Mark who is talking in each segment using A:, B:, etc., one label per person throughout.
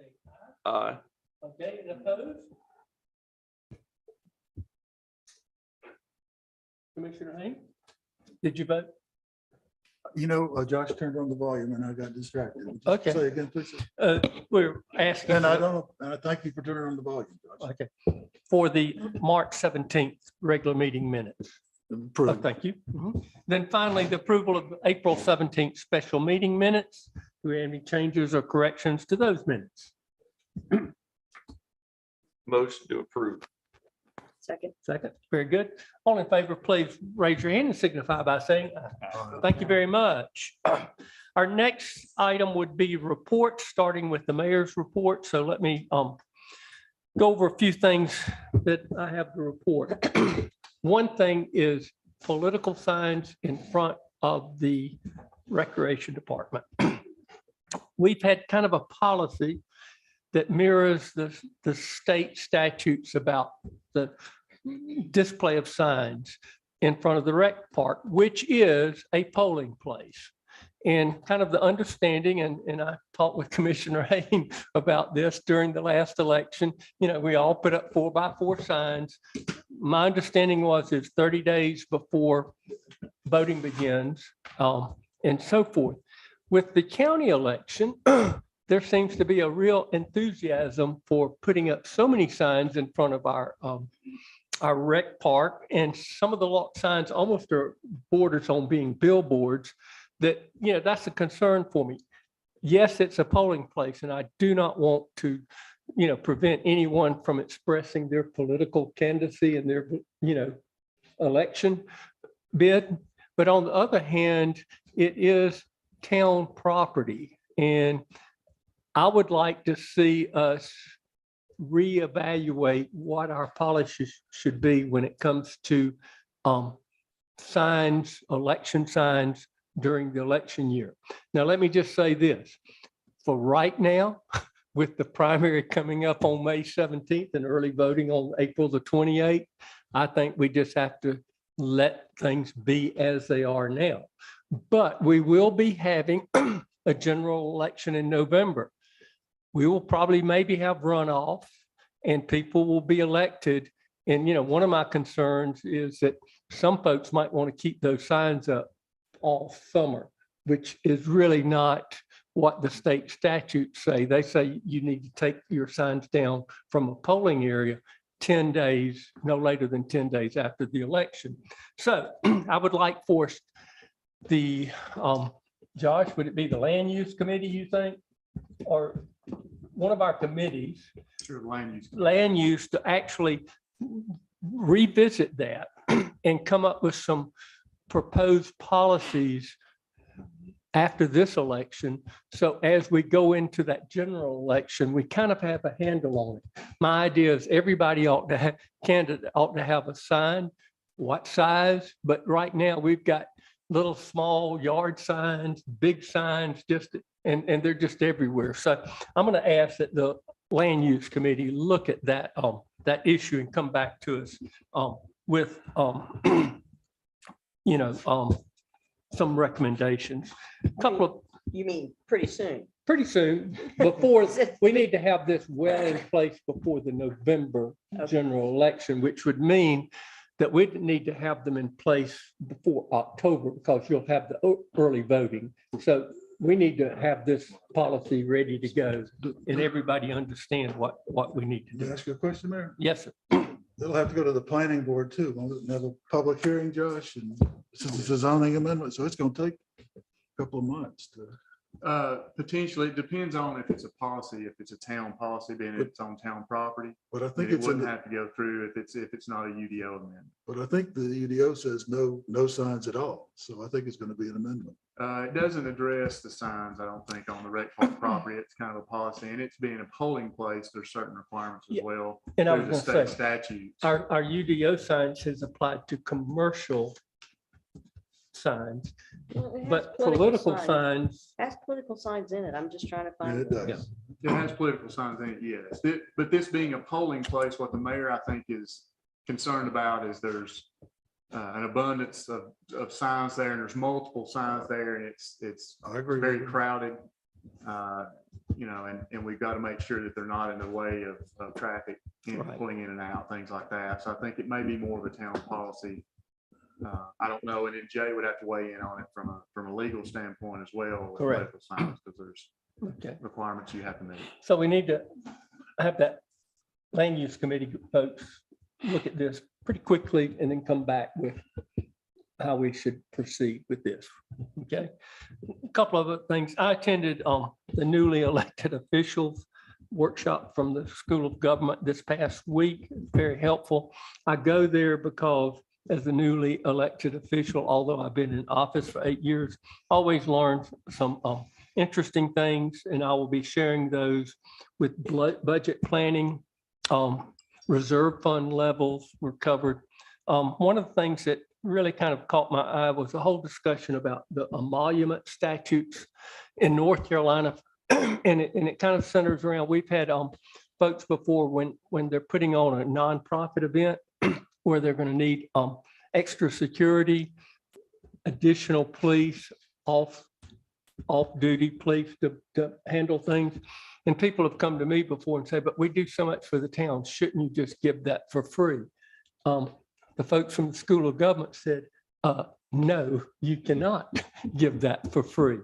A: say aye.
B: Aye.
A: Okay, and opposed? Commissioner Haynes, did you vote?
C: You know, Josh turned on the volume and I got distracted. Would you
A: Okay.
C: Say again, please.
A: We're asking.
C: And I don't, and I thank you for turning on the volume, Josh.
A: Okay, for the March 17th regular meeting minutes. Oh,
C: Approved.
A: thank you. Mhm. Then finally, the approval of April 17th special meeting minutes. Do we have any changes or corrections to those minutes?
B: Motion to approve.
D: Second.
A: Second, very good. All in favor, please raise your hand and signify by saying aye. Thank you very much. Our next item would be reports, starting with the mayor's report. So let me go over a few things that I have to report. One thing is political signs in front of the Recreation Department. We've had kind of a policy that mirrors the state statutes about the display of signs in front of the rec park, which is a polling place. And kind of the understanding, and I talked with Commissioner Haynes about this during the last election, you know, we all put up 4x4 signs. My understanding was it's 30 days before voting begins, and so forth. With the county election, there seems to be a real enthusiasm for putting up so many signs in front of our rec park, and some of the lot signs almost are borders on being billboards. That, you know, that's a concern for me. Yes, it's a polling place, and I do not want to, you know, prevent anyone from expressing their political candidacy and their, you know, election bid. But on the other hand, it is town property, and I would like to see us reevaluate what our policies should be when it comes to signs, election signs during the election year. Now, let me just say this. For right now, with the primary coming up on May 17th and early voting on April the 28th, I think we just have to let things be as they are now. But we will be having a general election in November. We will probably maybe have runoff and people will be elected. And, you know, one of my concerns is that some folks might want to keep those signs up all summer, which is really not what the state statutes say. They say you need to take your signs down from a polling area 10 days, no later than 10 days after the election. So I would like for the, Josh, would it be the land use committee, you think? Or one of our committees,
C: Sure, land
A: use to actually revisit that and come up with some proposed policies after this election. So as we go into that general election, we kind of have a handle on it. My idea is everybody ought to have, candidate ought to have a sign, what size, but right now we've got little small yard signs, big signs, just, and they're just everywhere. So I'm going to ask that the land use committee look at that, that issue and come back to us with, you know, some recommendations. Couple of,
D: You mean pretty soon?
A: pretty soon, before, we need to have this well in place before the November general election, which would mean that we need to have them in place before October, because you'll have the early voting. So we need to have this policy ready to go and everybody understand what we need to
C: Can I
A: do.
C: ask you a question, Mayor?
A: Yes, sir.
C: It'll have to go to the planning board too. Won't it have a public hearing, Josh? And since it's a zoning amendment, so it's going to take a couple of months to.
E: Potentially, it depends on if it's a policy, if it's a town policy, being it's on town property.
C: But I
E: Then
C: think
E: it
C: it's in
E: wouldn't
C: the,
E: have to go through if it's not a UDO amendment.
C: but I think the UDO says no signs at all. So I think it's going to be an amendment.
E: It doesn't address the signs, I don't think, on the rec park property. It's kind of a policy, and it's being a polling place. There's certain requirements as
A: Yeah.
E: well.
A: And I
E: through
A: was
E: the
A: gonna
E: state
A: say,
E: statutes.
A: our UDO signs has applied to commercial signs,
D: Well, it has
A: but political signs,
D: Has political signs in it. I'm just trying to
C: Yeah,
D: find.
C: it does.
E: It has political signs in it, yes. But this being a polling place, what the mayor, I think, is concerned about is there's an abundance of signs there, and there's multiple signs there, and it's
C: I agree.
E: very crowded. You know, and we've got to make sure that they're not in the way of traffic
A: Right.
E: pulling in and out, things like that. So I think it may be more of a town policy. I don't know, and then Jay would have to weigh in on it from a legal standpoint as well. With
A: Correct.
E: political science, because there's
A: Okay.
E: requirements you have to meet.
A: So we need to have that land use committee folks look at this pretty quickly and then come back with how we should proceed with this. Okay. A couple of other things. I attended the newly elected officials workshop from the School of Government this past week. Very helpful. I go there because as a newly elected official, although I've been in office for 8 years, always learn some interesting things, and I will be sharing those with budget planning. Reserve fund levels were covered. One of the things that really kind of caught my eye was a whole discussion about the emolument statutes in North Carolina. And it kind of centers around, we've had folks before when they're putting on a nonprofit event where they're going to need extra security, additional police, off-duty police to handle things. And people have come to me before and say, but we do so much for the town. Shouldn't you just give that for free? The folks from the School of Government said, no, you cannot give that for free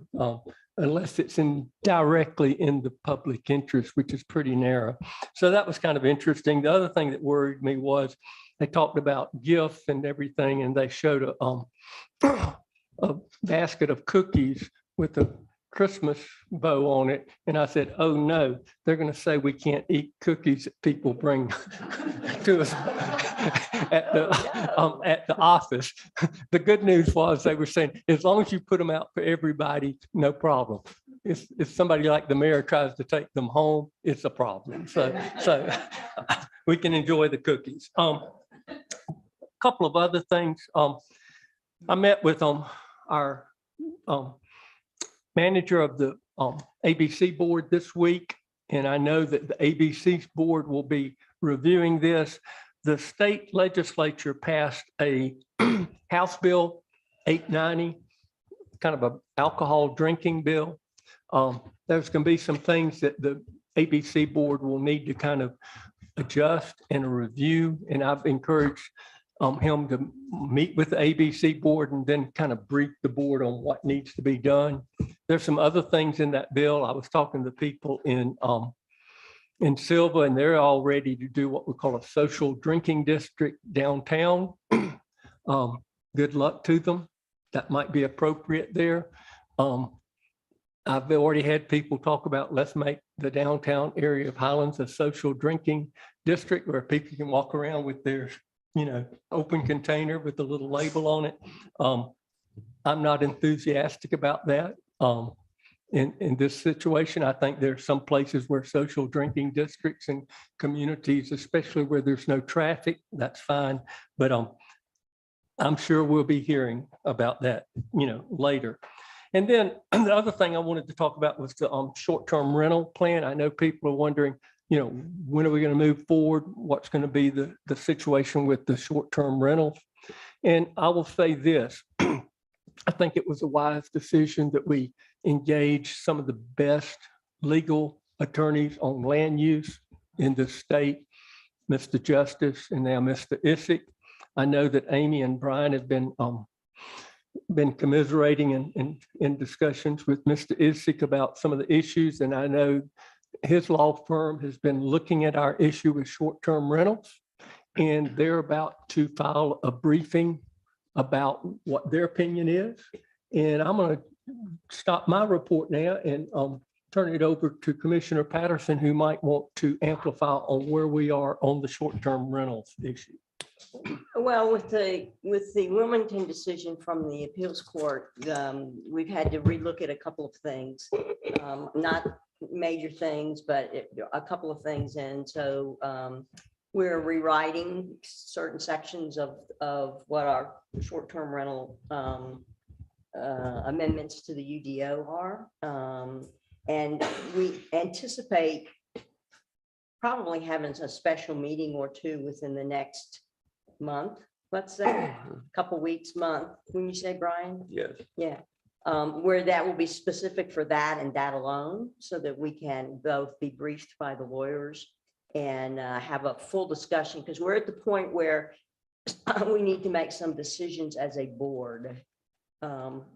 A: unless it's directly in the public interest, which is pretty narrow. So that was kind of interesting. The other thing that worried me was they talked about gifts and everything, and they showed a basket of cookies with a Christmas bow on it. And I said, oh no, they're going to say we can't eat cookies that people bring to us at the office. The good news was they were saying, as long as you put them out for everybody, no problem. If somebody like the mayor tries to take them home, it's a problem. So we can enjoy the cookies. A couple of other things. I met with our manager of the ABC board this week, and I know that the ABC board will be reviewing this. The state legislature passed a House Bill 890, kind of an alcohol drinking bill. There's going to be some things that the ABC board will need to kind of adjust and review, and I've encouraged him to meet with the ABC board and then kind of brief the board on what needs to be done. There's some other things in that bill. I was talking to people in Silva, and they're all ready to do what we call a social drinking district downtown. Good luck to them. That might be appropriate there. I've already had people talk about, let's make the downtown area of Highlands a social drinking district where people can walk around with their open container with a little label on it. I'm not enthusiastic about that. In this situation, I think there's some places where social drinking districts and communities, especially where there's no traffic, that's fine. But I'm sure we'll be hearing about that, later. And then the other thing I wanted to talk about was the short-term rental plan. I know people are wondering, when are we going to move forward? What's going to be the situation with the short-term rentals? And I will say this, I think it was a wise decision that we engage some of the best legal attorneys on land use in the state, Mr. Justice and now Mr. Isick. I know that Amy and Brian have been commiserating in discussions with Mr. Isick about some of the issues, and I know his law firm has been looking at our issue with short-term rentals, and they're about to file a briefing about what their opinion is. And I'm going to stop my report now and turn it over to Commissioner Patterson, who might want to amplify on where we are on the short-term rentals issue.
D: Well, with the Wilmington decision from the appeals court, we've had to relook at a couple of things, not major things, but a couple of things. And so we're rewriting certain sections of what our short-term rental amendments to the UDO are. And we anticipate probably having a special meeting or two within the next month, let's say, a couple weeks, month. When you say, Brian?
B: Yes.
D: Yeah. where that will be specific for that and that alone, so that we can both be briefed by the lawyers and have a full discussion, because we're at the point where we need to make some decisions as a board,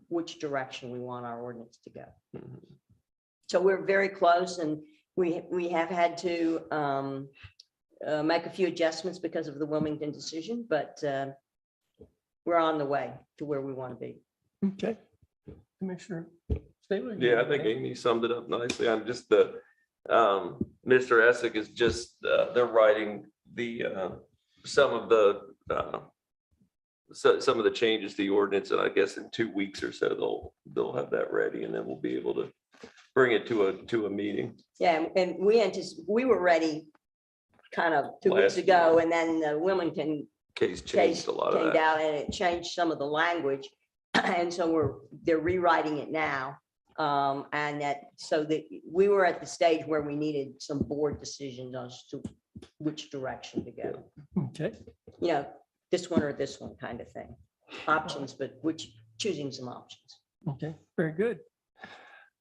D: which direction we want our ordinance to go. So we're very close, and we have had to make a few adjustments because of the Wilmington decision, but we're on the way to where we want to be.
A: Okay. Commissioner Staley?
B: Yeah, I think Amy summed it up nicely. I'm just Mr. Essick is just, they're writing the, some of the changes to the ordinance, and I guess in 2 weeks or so, they'll have that ready, and then we'll be able to bring it to a meeting.
D: Yeah, and we were ready kind of 2 weeks
B: Last
D: ago, and then the Wilmington
B: Case
D: case
B: changed a lot of
D: came
B: that.
D: down and it changed some of the language. And so they're rewriting it now. And so that we were at the stage where we needed some board decisions as to which direction to go.
A: Okay.
D: You know, this one or this one kind of thing. Options, but choosing some options.
A: Okay, very good.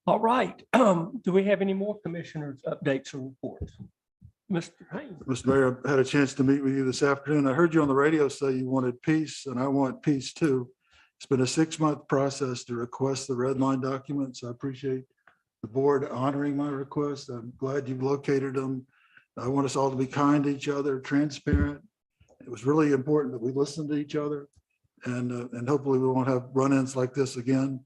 A: All right. Do we have any more commissioners' updates or reports? Mr. Haynes?
C: Mr. Mayor, I had a chance to meet with you this afternoon. I heard you on the radio say you wanted peace, and I want peace too. It's been a 6-month process to request the red line documents. I appreciate the board honoring my request. I'm glad you've located them. I want us all to be kind to each other, transparent. It was really important that we listen to each other, and hopefully we won't have run-ins like this again.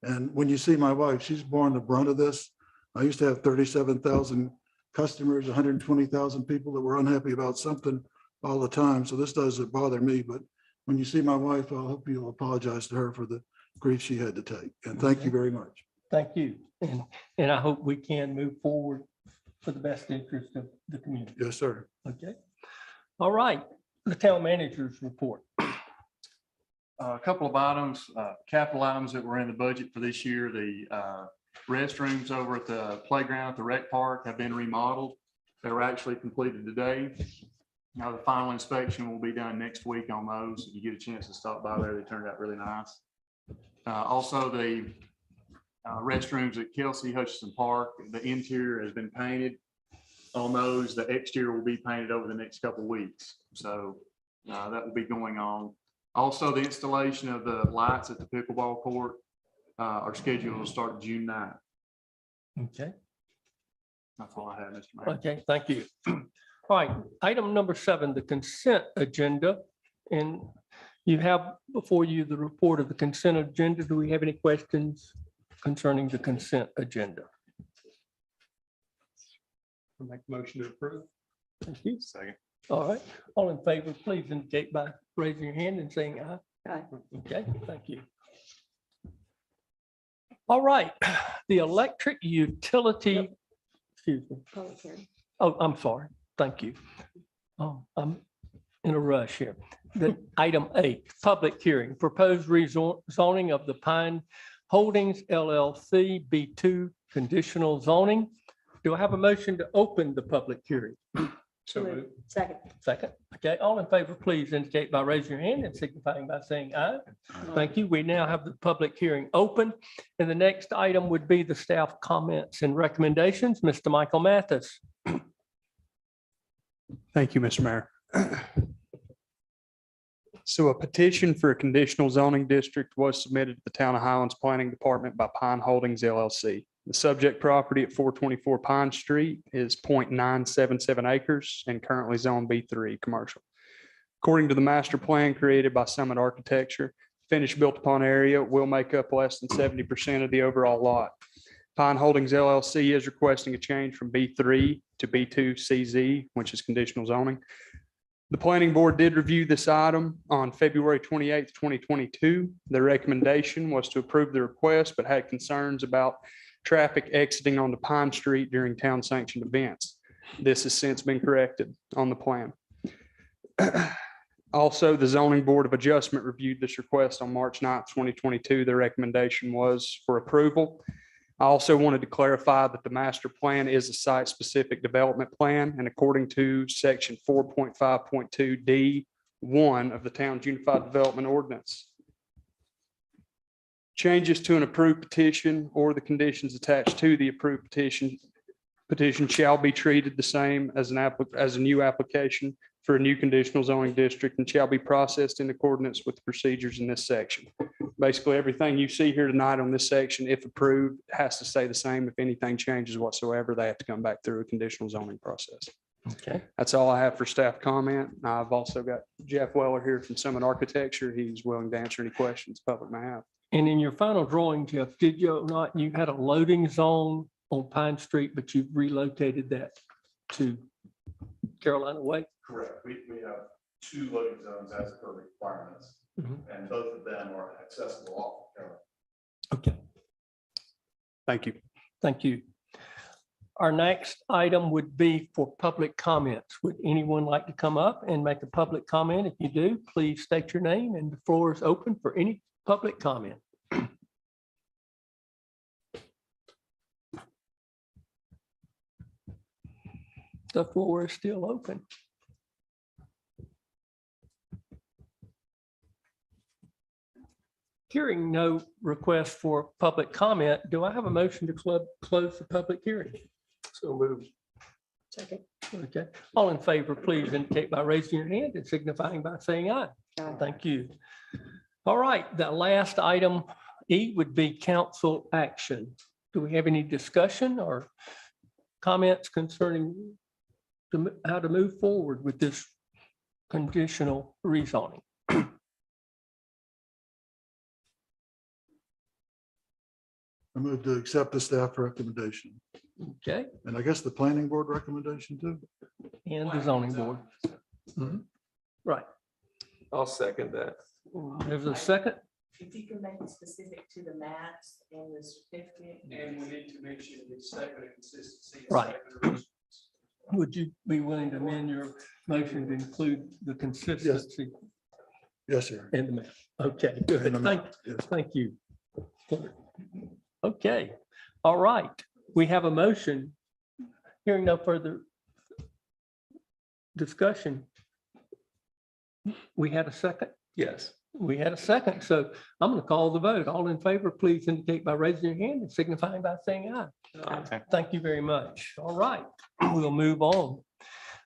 C: And when you see my wife, she's borne the brunt of this. I used to have 37,000 customers, 120,000 people that were unhappy about something all the time. So this doesn't bother me, but when you see my wife, I hope you'll apologize to her for the grief she had to take. And thank you very much.
A: Thank you. And I hope we can move forward for the best interest of the community.
C: Yes, sir.
A: Okay. All right. The town manager's report.
E: A couple of items, capital items that were in the budget for this year. The restrooms over at the playground at the rec park have been remodeled. They were actually completed today. Now the final inspection will be done next week on those. If you get a chance to stop by there, they turned out really nice. Also, the restrooms at Kelsey Hutchinson Park, the interior has been painted on those. The exterior will be painted over the next couple of weeks. So that will be going on. Also, the installation of the lights at the pickleball court are scheduled to start June 9th.
A: Okay.
E: That's all I have, Mr. Mayor.
A: Okay, thank you. All right, item number 7, the consent agenda. And you have before you the report of the consent agenda. Do we have any questions concerning the consent agenda?
B: I'll make a motion to approve.
A: Thank you.
B: Second.
A: All right, all in favor, please indicate by raising your hand and saying aye.
D: Aye.
A: Okay, thank you. All right, the electric utility, excuse me.
D: Public hearing.
A: Oh, I'm sorry. Thank you. Oh, I'm in a rush here. The item 8, public hearing, proposed rezoning of the Pine Holdings LLC B2 conditional zoning. Do I have a motion to open the public hearing?
B: So moved.
D: Second.
A: Second. Okay, all in favor, please indicate by raising your hand and signifying by saying aye. Thank you. We now have the public hearing open. And the next item would be the staff comments and recommendations. Mr. Michael Mathis.
F: Thank you, Mr. Mayor. So a petition for a conditional zoning district was submitted to the Town of Highlands Planning Department by Pine Holdings LLC. The subject property at 424 Pine Street is 0.977 acres and currently zone B3 commercial. According to the master plan created by Summit Architecture, finished built upon area will make up less than 70% of the overall lot. Pine Holdings LLC is requesting a change from B3 to B2 CZ, which is conditional zoning. The planning board did review this item on February 28th, 2022. The recommendation was to approve the request, but had concerns about traffic exiting onto Pine Street during town sanctioned events. This has since been corrected on the plan. Also, the zoning board of adjustment reviewed this request on March 9th, 2022. The recommendation was for approval. I also wanted to clarify that the master plan is a site-specific development plan, and according to section 4.5.2 D1 of the Town's Unified Development Ordinance, Changes to an approved petition or the conditions attached to the approved petition shall be treated the same as as a new application for a new conditional zoning district and shall be processed in accordance with the procedures in this section. Basically, everything you see here tonight on this section, if approved, has to stay the same. If anything changes whatsoever, they have to come back through a conditional zoning process.
A: Okay.
F: That's all I have for staff comment. I've also got Jeff Weller here from Summit Architecture. He's willing to answer any questions the public may have.
A: And in your final drawing, Jeff, did you not, you had a loading zone on Pine Street, but you've relocated that to Carolina Way?
G: Correct. We have 2 loading zones as per requirements, and both of them are accessible off of Carolina.
A: Okay,
F: Thank you.
A: thank you. Our next item would be for public comments. Would anyone like to come up and make a public comment? If you do, please state your name and the floor is open for any public comment. The floor is still open. Hearing no request for public comment, do I have a motion to close the public hearing? So moved.
D: Second.
A: Okay, all in favor, please indicate by raising your hand and signifying by saying aye.
D: Aye.
A: Thank you. All right, the last item E would be council action. Do we have any discussion or comments concerning how to move forward with this conditional rezoning?
C: I move to accept the staff recommendation.
A: Okay,
C: And I guess the planning board recommendation too.
A: and the zoning board. Mhm. Right,
B: I'll second that.
A: there's a second.
H: If you can make it specific to the maps and the certificate.
F: And we need to mention the statement of consistency.
A: Right. Would you be willing to amend your motion to include the consistency
C: Yes, sir.
A: in the map? Okay, good.
C: In the map, yes.
A: Thank you. Okay, all right. We have a motion. Hearing no further discussion. We had a second?
B: Yes.
A: We had a second, so I'm going to call the vote. All in favor, please indicate by raising your hand and signifying by saying aye.
B: Aye.
A: Thank you very much. All right, we'll move on.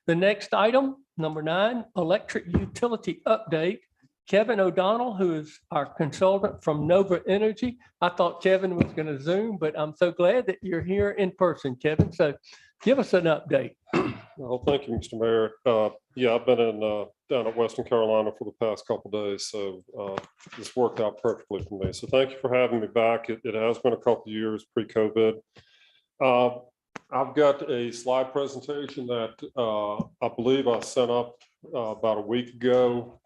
A: The next item, number 9, electric utility update. Kevin O'Donnell, who is our consultant from Nova Energy. I thought Kevin was going to Zoom, but I'm so glad that you're here in person, Kevin. So give us an update.
I: Well, thank you, Mr. Mayor. Yeah, I've been in down at Western Carolina for the past couple of days, so this worked out perfectly for me. So thank you for having me back. It has been a couple of years pre-COVID. I've got a slide presentation that I believe I sent up about a week ago.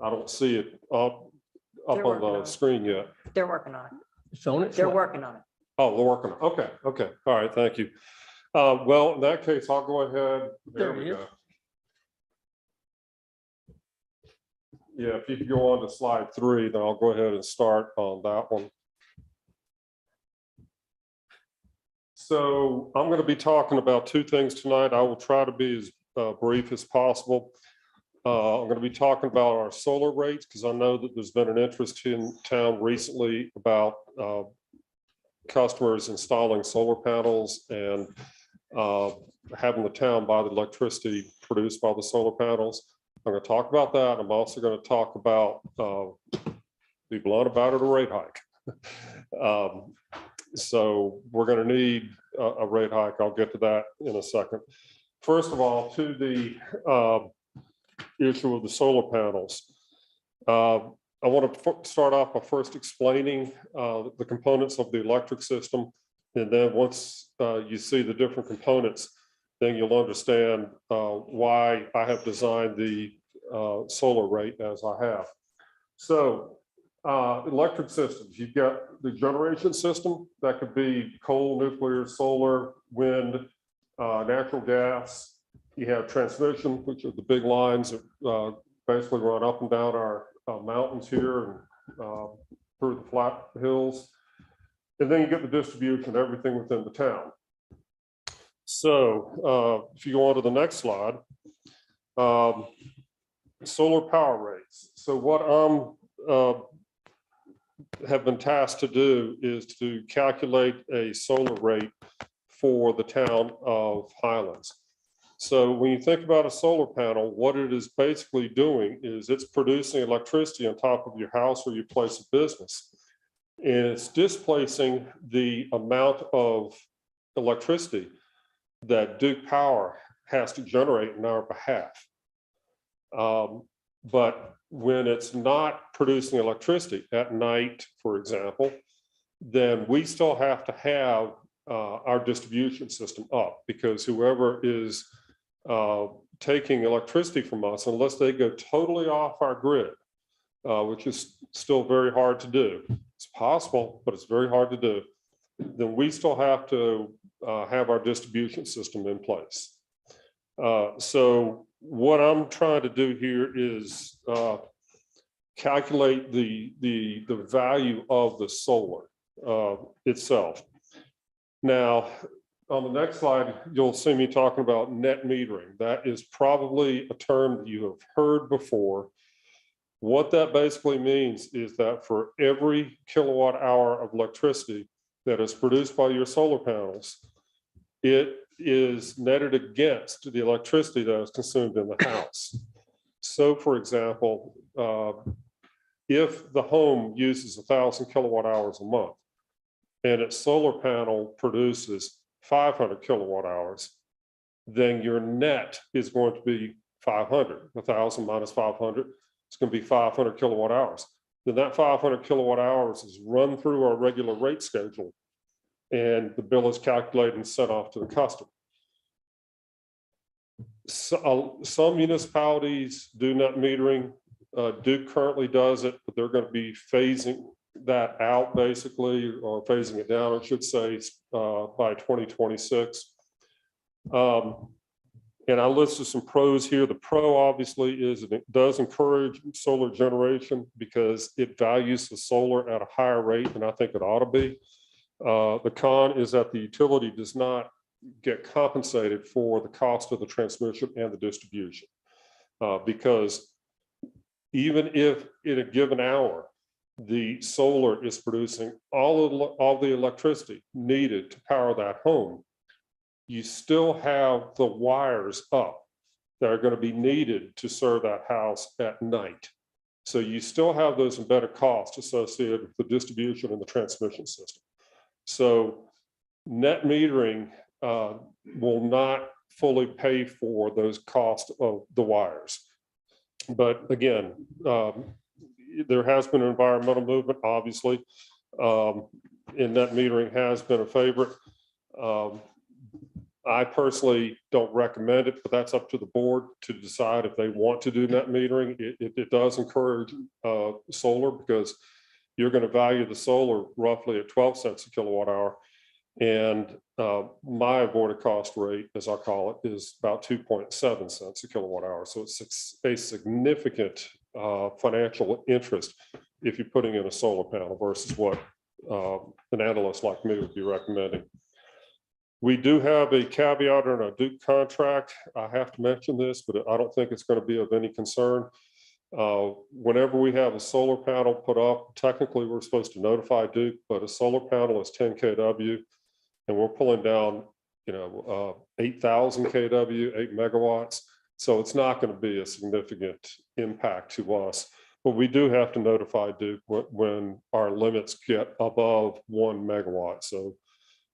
I: I don't see it up
D: They're
I: on
D: working on
I: the
D: it.
I: screen yet.
D: They're working on it.
A: It's on its
D: They're
A: way.
D: working on it.
I: Oh, they're working on it. Okay. All right, thank you. Well, in that case, I'll go ahead.
A: There
I: we
A: he is.
I: go. Yeah, if you could go on to slide 3, then I'll go ahead and start on that one. So I'm going to be talking about 2 things tonight. I will try to be as brief as possible. I'm going to be talking about our solar rates because I know that there's been an interest in town recently about customers installing solar panels and having the town buy the electricity produced by the solar panels. I'm going to talk about that. I'm also going to talk about, be blunt about it, a rate hike. So we're going to need a rate hike. I'll get to that in a second. First of all, to the issue of the solar panels. I want to start off by first explaining the components of the electric system. And then once you see the different components, then you'll understand why I have designed the solar rate as I have. So electric systems, you've got the generation system that could be coal, nuclear, solar, wind, natural gas. You have transmission, which are the big lines that basically run up and down our mountains here and through the flat hills. And then you get the distribution, everything within the town. So if you go on to the next slide, solar power rates. So what I'm have been tasked to do is to calculate a solar rate for the town of Highlands. So when you think about a solar panel, what it is basically doing is it's producing electricity on top of your house or your place of business. And it's displacing the amount of electricity that Duke Power has to generate in our behalf. But when it's not producing electricity at night, for example, then we still have to have our distribution system up, because whoever is taking electricity from us, unless they go totally off our grid, which is still very hard to do. It's possible, but it's very hard to do. Then we still have to have our distribution system in place. So what I'm trying to do here is calculate the value of the solar itself. Now, on the next slide, you'll see me talking about net metering. That is probably a term that you have heard before. What that basically means is that for every kilowatt hour of electricity that is produced by your solar panels, it is netted against the electricity that is consumed in the house. So for example, if the home uses 1,000 kilowatt hours a month and its solar panel produces 500 kilowatt hours, then your net is going to be 500. 1,000 minus 500, it's going to be 500 kilowatt hours. Then that 500 kilowatt hours is run through our regular rate schedule, and the bill is calculated and sent off to the customer. So, some municipalities do net metering. Duke currently does it, but they're going to be phasing that out basically, or phasing it down, I should say, by 2026. And I listed some pros here. The pro obviously is it does encourage solar generation because it values the solar at a higher rate than I think it ought to be. The con is that the utility does not get compensated for the cost of the transmission and the distribution. Because even if in a given hour, the solar is producing all the electricity needed to power that home, you still have the wires up that are going to be needed to serve that house at night. So you still have those embedded costs associated with the distribution and the transmission system. So net metering will not fully pay for those costs of the wires. But again, there has been an environmental movement, obviously, and net metering has been a favorite. I personally don't recommend it, but that's up to the board to decide if they want to do net metering. It does encourage solar because you're going to value the solar roughly at 12 cents a kilowatt hour. And my avoided cost rate, as I call it, is about 2.7 cents a kilowatt hour. So it's a significant financial interest if you're putting in a solar panel versus what an analyst like me would be recommending. We do have a caveat in our Duke contract. I have to mention this, but I don't think it's going to be of any concern. Whenever we have a solar panel put up, technically we're supposed to notify Duke, but a solar panel is 10 kW, and we're pulling down, 8,000 kW, 8 megawatts. So it's not going to be a significant impact to us, but we do have to notify Duke when our limits get above 1 megawatt. So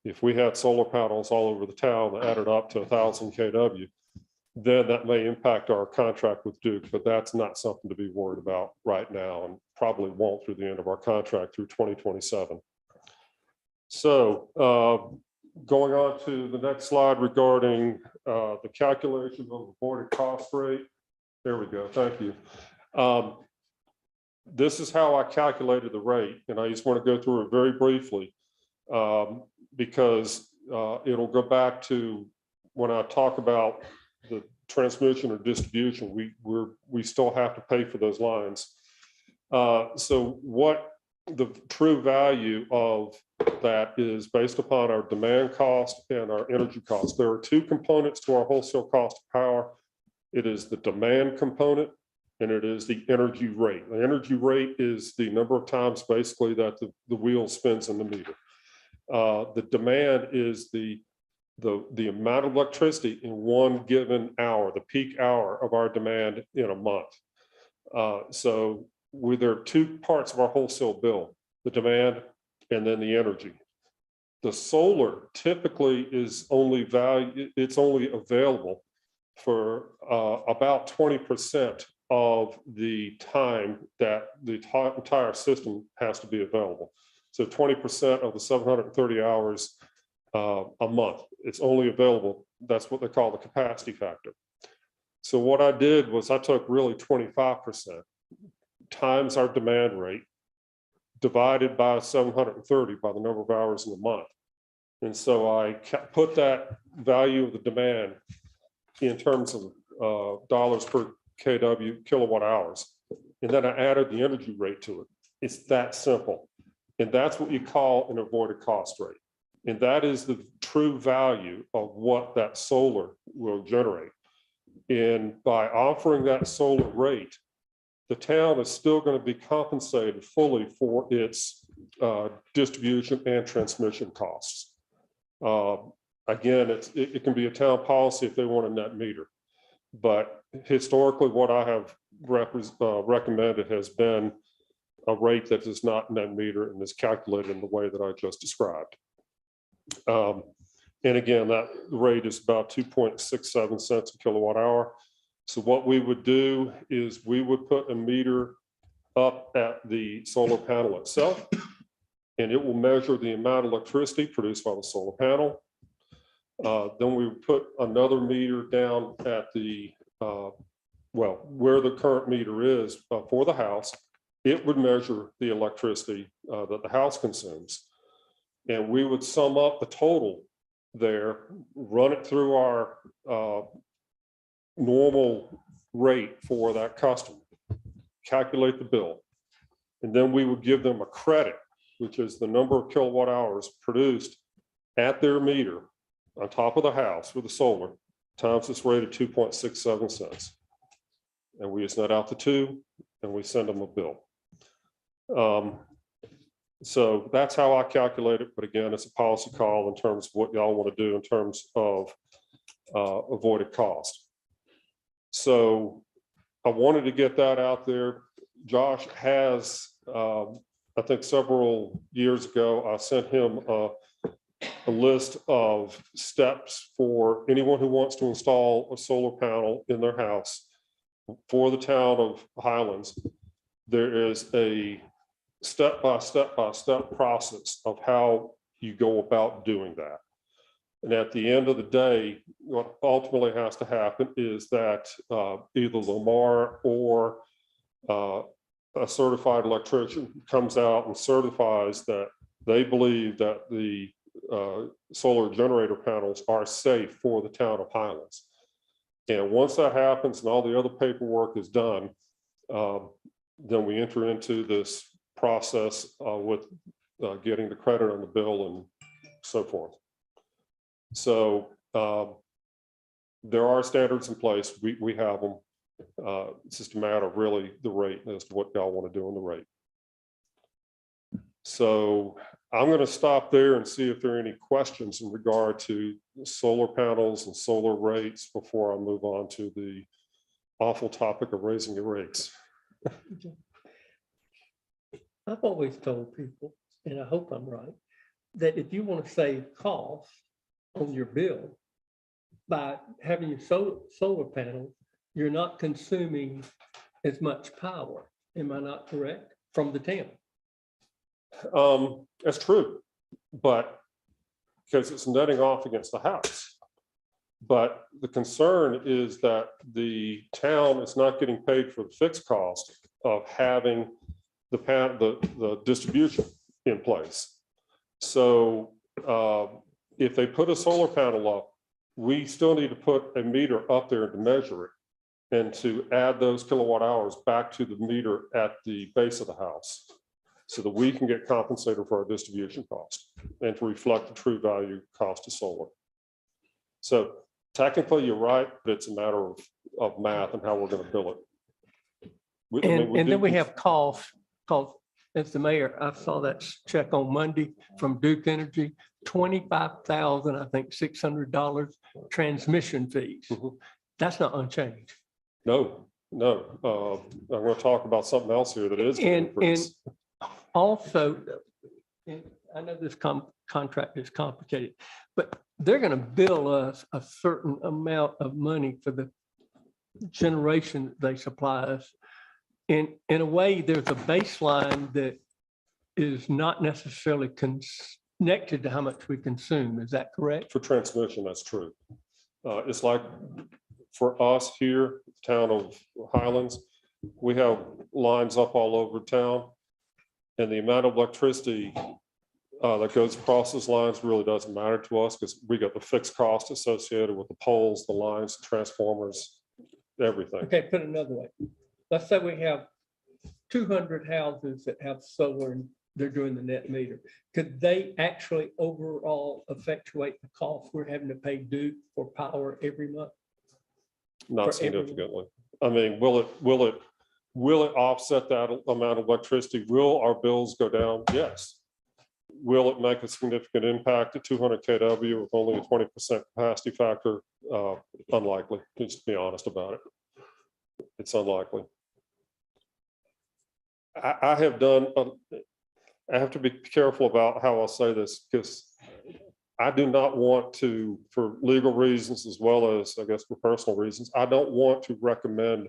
I: if we had solar panels all over the town that added up to 1,000 kW, then that may impact our contract with Duke, but that's not something to be worried about right now and probably won't through the end of our contract through 2027. So going on to the next slide regarding the calculation of the avoided cost rate. There we go, thank you. This is how I calculated the rate, and I just want to go through it very briefly. Because it'll go back to when I talk about the transmission or distribution, we still have to pay for those lines. So what the true value of that is based upon our demand cost and our energy cost. There are two components to our wholesale cost of power. It is the demand component and it is the energy rate. The energy rate is the number of times basically that the wheel spins in the meter. The demand is the amount of electricity in one given hour, the peak hour of our demand in a month. So there are two parts of our wholesale bill, the demand and then the energy. The solar typically is only it's only available for about 20% of the time that the entire system has to be available. So 20% of the 730 hours a month, it's only available. That's what they call the capacity factor. So what I did was I took really 25% times our demand rate divided by 730 by the number of hours in the month. And so I put that value of the demand in terms of dollars per kW, kilowatt hours. And then I added the energy rate to it. It's that simple. And that's what you call an avoided cost rate. And that is the true value of what that solar will generate. And by offering that solar rate, the town is still going to be compensated fully for its distribution and transmission costs. Again, it can be a town policy if they want a net meter. But historically, what I have recommended has been a rate that is not net meter and is calculated in the way that I just described. And again, that rate is about 2.67 cents a kilowatt hour. So what we would do is we would put a meter up at the solar panel itself, and it will measure the amount of electricity produced by the solar panel. Then we would put another meter down at the, where the current meter is for the house. It would measure the electricity that the house consumes. And we would sum up the total there, run it through our normal rate for that customer, calculate the bill. And then we would give them a credit, which is the number of kilowatt hours produced at their meter on top of the house with the solar, times this rate of 2.67 cents. And we just net out the two and we send them a bill. So that's how I calculate it. But again, it's a policy call in terms of what y'all want to do in terms of avoided cost. So I wanted to get that out there. Josh has, I think several years ago, I sent him a list of steps for anyone who wants to install a solar panel in their house for the town of Highlands. There is a step-by-step process of how you go about doing that. And at the end of the day, what ultimately has to happen is that either Lamar or a certified electrician comes out and certifies that they believe that the solar generator panels are safe for the town of Highlands. And once that happens and all the other paperwork is done, then we enter into this process with getting the credit on the bill and so forth. So there are standards in place. We have them. It's just a matter of really the rate as to what y'all want to do on the rate. So I'm going to stop there and see if there are any questions in regard to solar panels and solar rates before I move on to the awful topic of raising your rates.
A: I've always told people, and I hope I'm right, that if you want to save cost on your bill by having your solar panels, you're not consuming as much power. Am I not correct? From the town.
I: That's true, but because it's netting off against the house. But the concern is that the town is not getting paid for the fixed cost of having the distribution in place. So if they put a solar panel up, we still need to put a meter up there to measure it and to add those kilowatt hours back to the meter at the base of the house so that we can get compensated for our distribution cost and to reflect the true value cost of solar. So technically you're right, but it's a matter of math and how we're going to bill it.
A: And then we have costs, because as the mayor, I saw that check on Monday from Duke Energy, 25,000, I think, $600 transmission fees.
I: Mhm.
A: That's not unchanged.
I: No, I'm going to talk about something else here that is. gonna
A: And
I: increase.
A: also, and I know this contract is complicated, but they're going to bill us a certain amount of money for the generation that they supply us. In a way, there's a baseline that is not necessarily connected to how much we consume. Is that correct?
I: For transmission, that's true. It's like for us here, town of Highlands, we have lines up all over town. And the amount of electricity that goes across those lines really doesn't matter to us because we got the fixed cost associated with the poles, the lines, the transformers, everything.
A: Okay, put it another way. Let's say we have 200 houses that have solar and they're doing the net meter. Could they actually overall effectuate the cost we're having to pay Duke for power every month?
I: Not
A: for everyone.
I: significantly. I mean, will it offset that amount of electricity? Will our bills go down? Yes. Will it make a significant impact at 200 kW with only a 20% capacity factor? Unlikely, just to be honest about it. It's unlikely. I have done, I have to be careful about how I'll say this because I do not want to, for legal reasons, as well as I guess for personal reasons, I don't want to recommend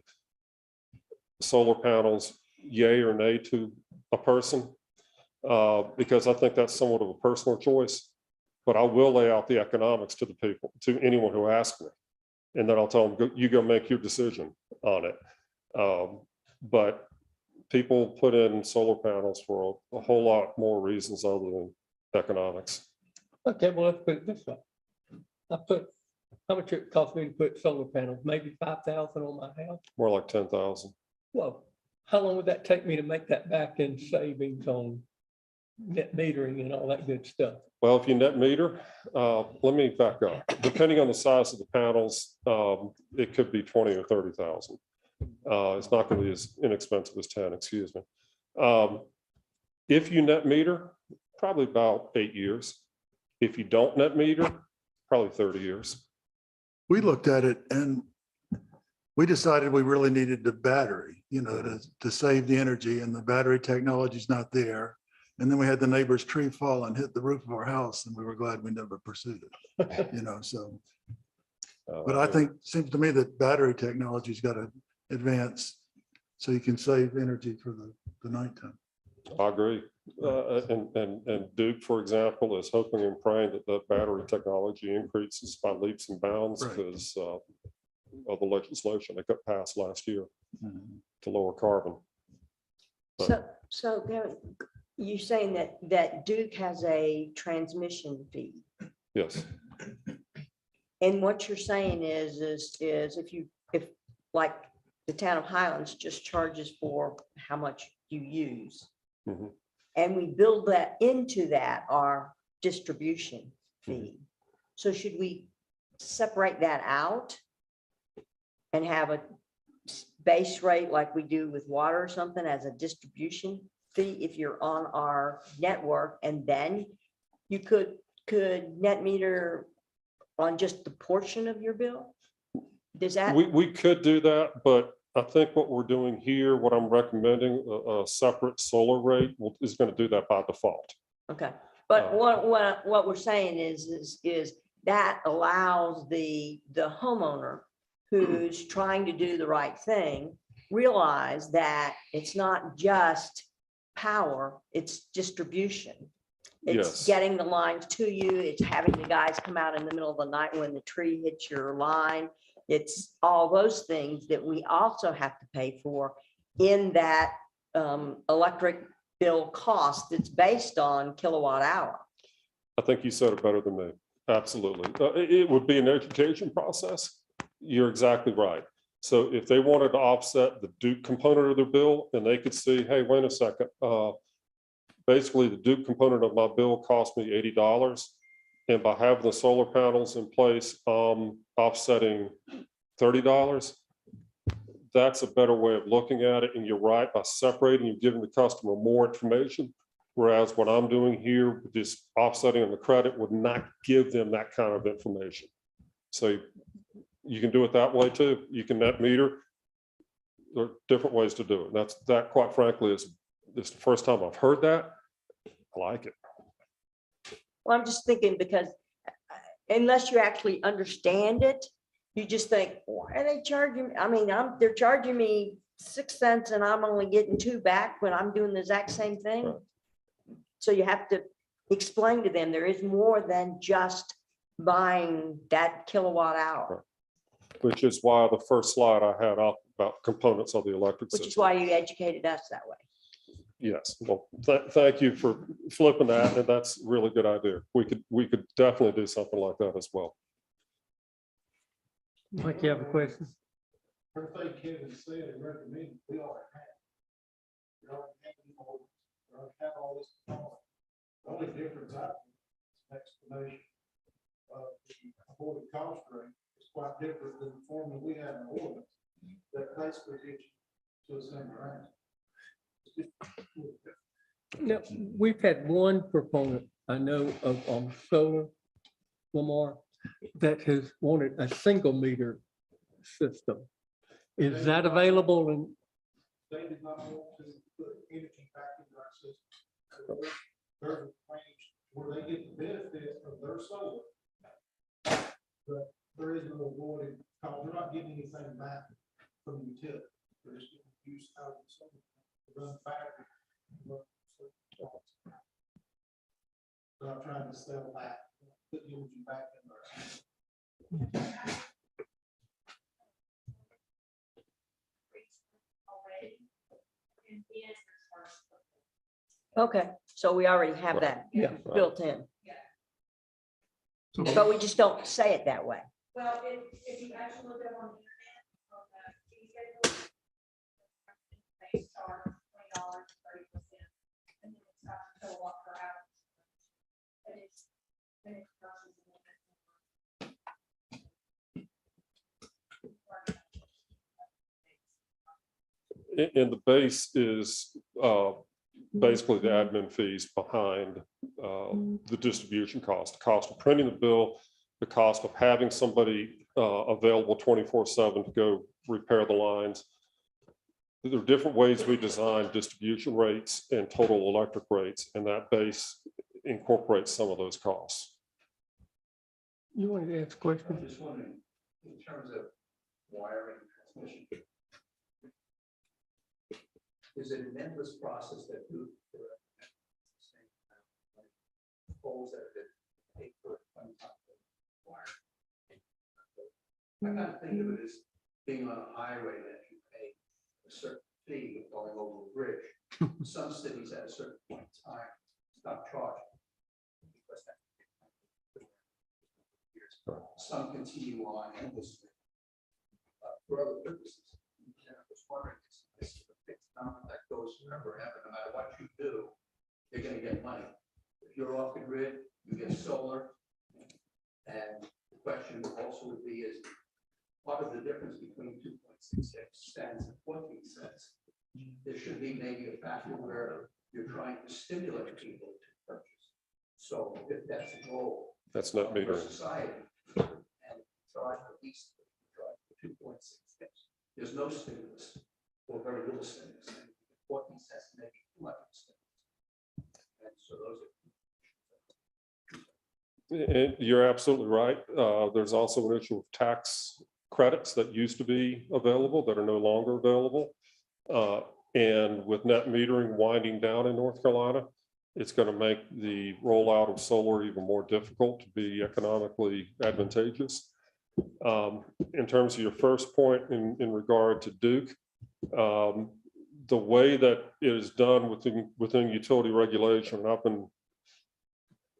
I: solar panels, yay or nay to a person, because I think that's somewhat of a personal choice, but I will lay out the economics to the people, to anyone who asks me. And then I'll tell them, you go make your decision on it. But people put in solar panels for a whole lot more reasons other than economics.
A: Okay, well, let's put it this way. How much it cost me to put solar panels? Maybe 5,000 on my house?
I: More like 10,000.
A: Well, how long would that take me to make that back in savings on net metering and all that good stuff?
I: Well, if you net meter, let me back up. Depending on the size of the panels, it could be 20 or 30,000. It's not going to be as inexpensive as 10, excuse me. If you net meter, probably about 8 years. If you don't net meter, probably 30 years.
C: We looked at it and we decided we really needed the battery, you know, to save the energy, and the battery technology is not there. And then we had the neighbor's tree fall and hit the roof of our house, and we were glad we never pursued it, you know, so. But I think, seems to me that battery technology's got to advance so you can save energy for the nighttime.
I: I agree. And Duke, for example, is hoping and praying that the battery technology increases by leaps and bounds
C: Right.
I: because of the legislation that got passed last year to lower carbon.
D: So Gary, you're saying that Duke has a transmission fee?
I: Yes,
D: And what you're saying is if like the town of Highlands just charges for how much you use.
I: Mhm.
D: And we build that into that, our distribution fee. So should we separate that out and have a base rate like we do with water or something as a distribution fee if you're on our network, and then you could net meter on just the portion of your bill? Does that?
I: we could do that, but I think what we're doing here, what I'm recommending, a separate solar rate is going to do that by default.
D: Okay, but what we're saying is that allows the homeowner who's trying to do the right thing, realize that it's not just power, it's distribution. It's
I: Yes.
D: getting the lines to you, it's having the guys come out in the middle of the night when the tree hits your line. It's all those things that we also have to pay for in that electric bill cost that's based on kilowatt hour.
I: I think you said it better than me. Absolutely. It would be an education process. You're exactly right. So if they wanted to offset the Duke component of their bill, and they could see, hey, wait a second, basically the Duke component of my bill cost me $80. And by having the solar panels in place, offsetting $30, that's a better way of looking at it. And you're right, by separating, you're giving the customer more information. Whereas what I'm doing here, with this offsetting on the credit, would not give them that kind of information. So you can do it that way too. You can net meter. There are different ways to do it. That quite frankly is the first time I've heard that. I like it.
D: Well, I'm just thinking because unless you actually understand it, you just think, why are they charging? I mean, they're charging me 6 cents and I'm only getting 2 back when I'm doing the exact same thing.
I: Right.
D: So you have to explain to them, there is more than just buying that kilowatt hour,
I: Which is why the first slide I had up about components of the electric
D: which
I: system.
D: is why you educated us that way.
I: Yes, well, thank you for flipping that, and that's a really good idea. We could definitely do something like that as well.
A: Mike, you have a question?
J: Everything Kevin said and recommended, we already have. We already have the orders, we already have all this. The only difference I think is explanation of the avoided cost rate is quite different than the formula we have in the ordinance that basically gets you to the same range.
A: No, we've had one proponent I know of on solar, Lamar, that has wanted a single meter system. Is that available? And
J: They did not want to put anything back into our system. There's a range where they get the benefit of their solar. But there is no avoided, because they're not getting anything back from the utility. They're just getting use out of the solar to run factory. So I'm trying to sell back, put energy back in there.
D: Okay, so we already have that
A: yeah,
D: built in,
E: So
D: but we just don't say it that way.
H: Well, if you actually look up on the internet, on the fee schedule, they start $20.30, and then it's got a kilowatt per hour. And it's versus
I: And the base is basically the admin fees behind the distribution cost, the cost of printing the bill, the cost of having somebody available 24/7 to go repair the lines. There are different ways we design distribution rates and total electric rates, and that base incorporates some of those costs.
A: you wanted to ask a question?
J: I'm just wondering, in terms of wiring transmission, is it an endless process that you poles that have been paid for one time wire? I kind of think of it as being on a highway that you pay a certain fee going over a bridge. Some cities at a certain point in time stop charging. Because some continue on endlessly for other purposes. And I was wondering, this is a fixed number that goes forever, and ever. No matter what you do, you're going to get money. If you're off the grid, you get solar. And the question also would be is, what is the difference between 2.66 cents and 14 cents? There should be maybe a factor where you're trying to stimulate people to purchase. So if that's a goal,
I: That's net
J: for
I: metering.
J: society, and charge at least 2.66. There's no stimulus or very little stimulus. And 14 cents maybe too much stimulus. And so those are.
I: And you're absolutely right. There's also an issue of tax credits that used to be available that are no longer available. And with net metering winding down in North Carolina, it's going to make the rollout of solar even more difficult to be economically advantageous. In terms of your first point in regard to Duke, the way that it is done within utility regulation,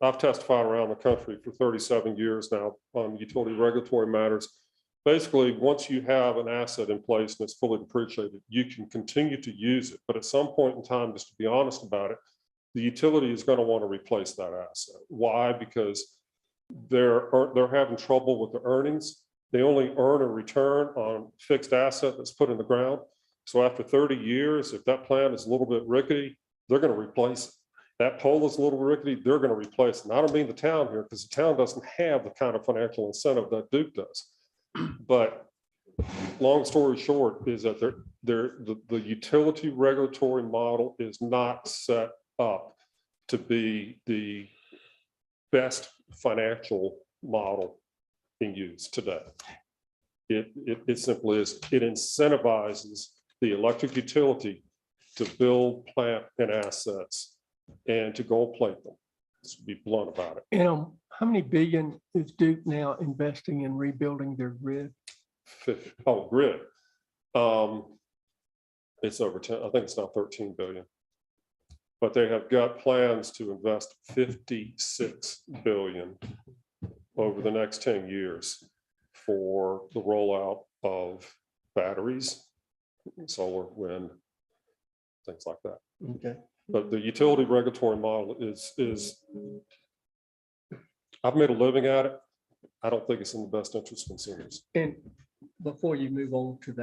I: I've testified around the country for 37 years now on utility regulatory matters. Basically, once you have an asset in place and it's fully depreciated, you can continue to use it. But at some point in time, just to be honest about it, the utility is going to want to replace that asset. Why? Because they're having trouble with the earnings they only earn a return on fixed asset that's put in the ground. So after 30 years, if that plant is a little bit rickety, they're going to replace it. That pole is a little rickety, they're going to replace it. And I don't mean the town here, because the town doesn't have the kind of financial incentive that Duke does. But long story short is that the utility regulatory model is not set up to be the best financial model being used today. It simply is, it incentivizes the electric utility to build plant and assets and to gold plate them. Let's be blunt about it.
A: How many billion is Duke now investing in rebuilding their grid?
I: Grid. It's over 10, I think it's now 13 billion. But they have got plans to invest 56 billion over the next 10 years for the rollout of batteries, solar, wind, things like that.
A: Okay.
I: But the utility regulatory model is I've made a living at it. I don't think it's in the best interest of consumers.
A: And before you move on to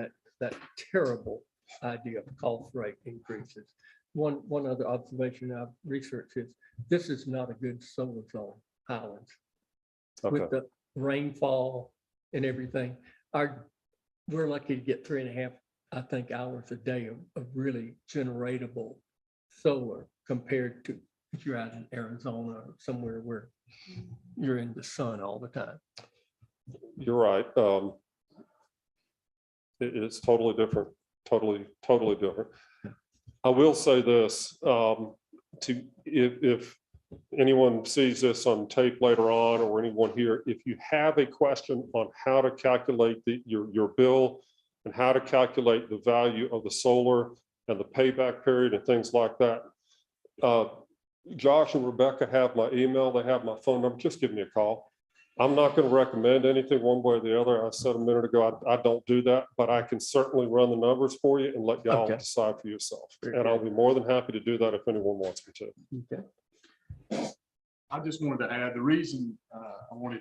A: that terrible idea of cost rate increases, one other observation I've researched is this is not a good solar zone, Highlands.
I: Okay.
A: With the rainfall and everything, we're lucky to get 3.5, I think, hours a day of really generatable solar compared to if you're out in Arizona or somewhere where you're in the sun all the time.
I: You're right. It's totally different, totally different. I will say this, if anyone sees this on tape later on, or anyone here, if you have a question on how to calculate your bill and how to calculate the value of the solar and the payback period and things like that, Josh and Rebecca have my email, they have my phone number, just give me a call. I'm not going to recommend anything one way or the other. I said a minute ago, I don't do that, but I can certainly run the numbers for you and let y'all decide for yourself. And I'll be more than happy to do that if anyone wants me to.
A: Okay.
E: I just wanted to add, the reason I wanted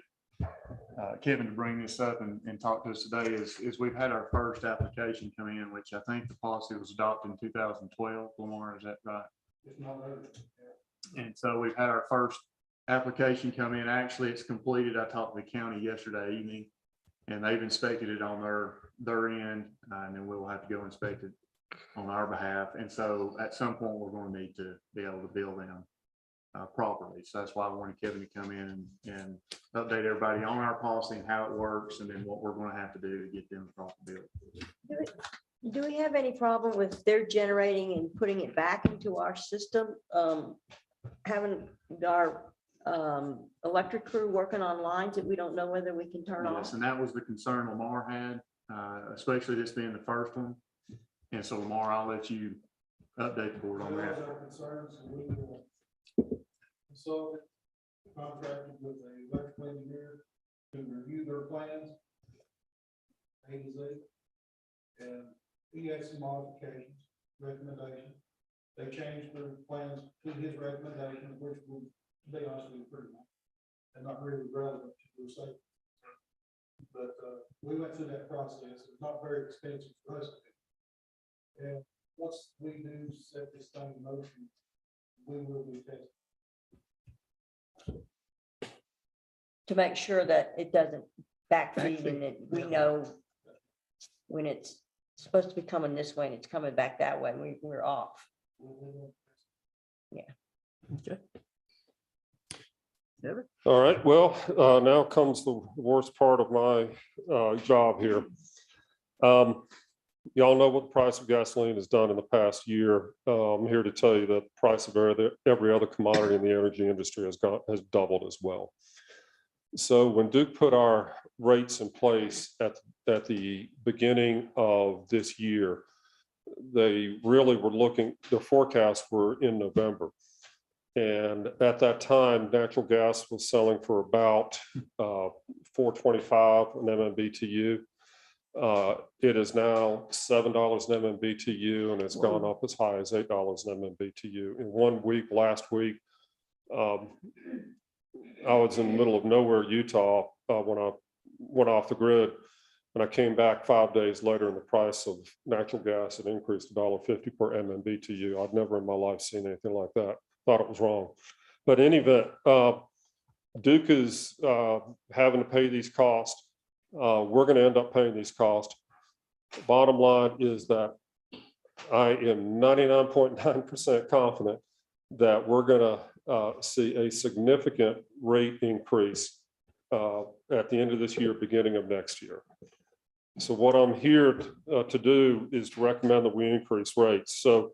E: Kevin to bring this up and talk to us today is we've had our first application come in, which I think the policy was adopted in 2012. Lamar, is that right? And so we've had our first application come in. Actually, it's completed. I talked to the county yesterday evening, and they've inspected it on their end, and then we'll have to go inspect it on our behalf. And so at some point, we're going to need to be able to bill them properly. So that's why I wanted Kevin to come in and update everybody on our policy and how it works, and then what we're going to have to do to get them the proper bill.
D: Do we have any problem with their generating and putting it back into our system? Having our electric crew working on lines that we don't know whether we can turn
E: Yes,
D: off?
E: and that was the concern Lamar had, especially this being the first one. And so Lamar, I'll let you update the board on that.
K: So contracted with an electrical engineer to review their plans, A to Z. And he had some modifications, recommendations. They changed their plans to his recommendation, which would be honest with you, pretty much, and not really relevant to the safety. But we went through that process. It's not very expensive for us to do. And once we do set this thing in motion, we will be testing.
D: To make sure that it doesn't backfeed and that we know when it's supposed to be coming this way and it's coming back that way, we're off. Yeah.
A: Okay.
I: All right, well, now comes the worst part of my job here. Y'all know what the price of gasoline has done in the past year. I'm here to tell you that the price of every other commodity in the energy industry has doubled as well. So when Duke put our rates in place at the beginning of this year, they really were looking, their forecasts were in November. And at that time, natural gas was selling for about $4.25 an MMBTU. It is now $7 an MMBTU, and it's gone up as high as $8 an MMBTU. In 1 week, last week, I was in the middle of nowhere, Utah, when I went off the grid. And I came back 5 days later and the price of natural gas had increased $1.50 per MMBTU. I'd never in my life seen anything like that. Thought it was wrong. But in any event, Duke is having to pay these costs. We're going to end up paying these costs. Bottom line is that I am 99.9% confident that we're going to see a significant rate increase at the end of this year, beginning of next year. So what I'm here to do is to recommend that we increase rates. So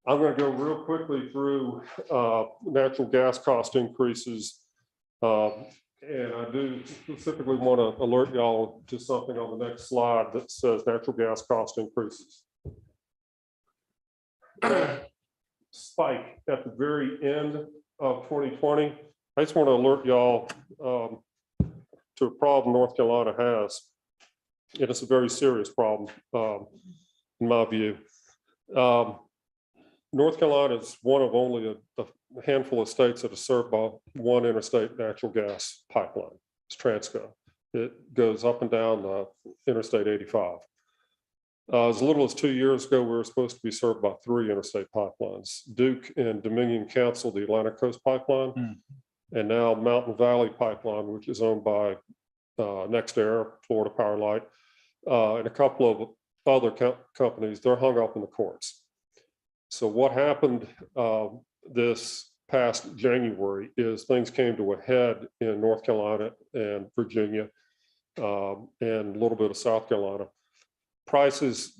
I: I'm going to go real quickly through natural gas cost increases. And I do specifically want to alert y'all to something on the next slide that says natural gas cost increases. Spike at the very end of 2020. I just want to alert y'all to a problem North Carolina has. And it's a very serious problem in my view. North Carolina is one of only a handful of states that are served by one interstate natural gas pipeline. It's Transco. It goes up and down Interstate 85. As little as 2 years ago, we were supposed to be served by 3 interstate pipelines. Duke and Dominion canceled the Atlantic Coast Pipeline, and now Mountain Valley Pipeline, which is owned by NextAir, Florida Power Light, and a couple of other companies, they're hung up in the courts. So what happened this past January is things came to a head in North Carolina and Virginia and a little bit of South Carolina. Prices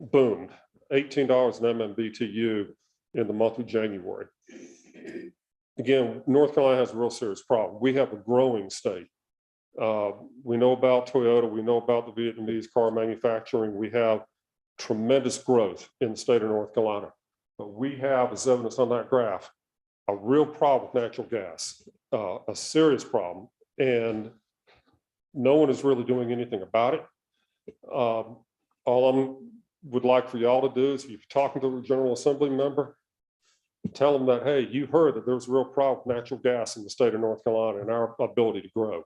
I: boomed, $18 an MMBTU in the month of January. Again, North Carolina has a real serious problem. We have a growing state. We know about Toyota, we know about the Vietnamese car manufacturing. We have tremendous growth in the state of North Carolina. But we have, as evidence on that graph, a real problem with natural gas, a serious problem. And no one is really doing anything about it. All I would like for y'all to do is, if you're talking to a General Assembly member, tell them that, hey, you heard that there's a real problem with natural gas in the state of North Carolina and our ability to grow.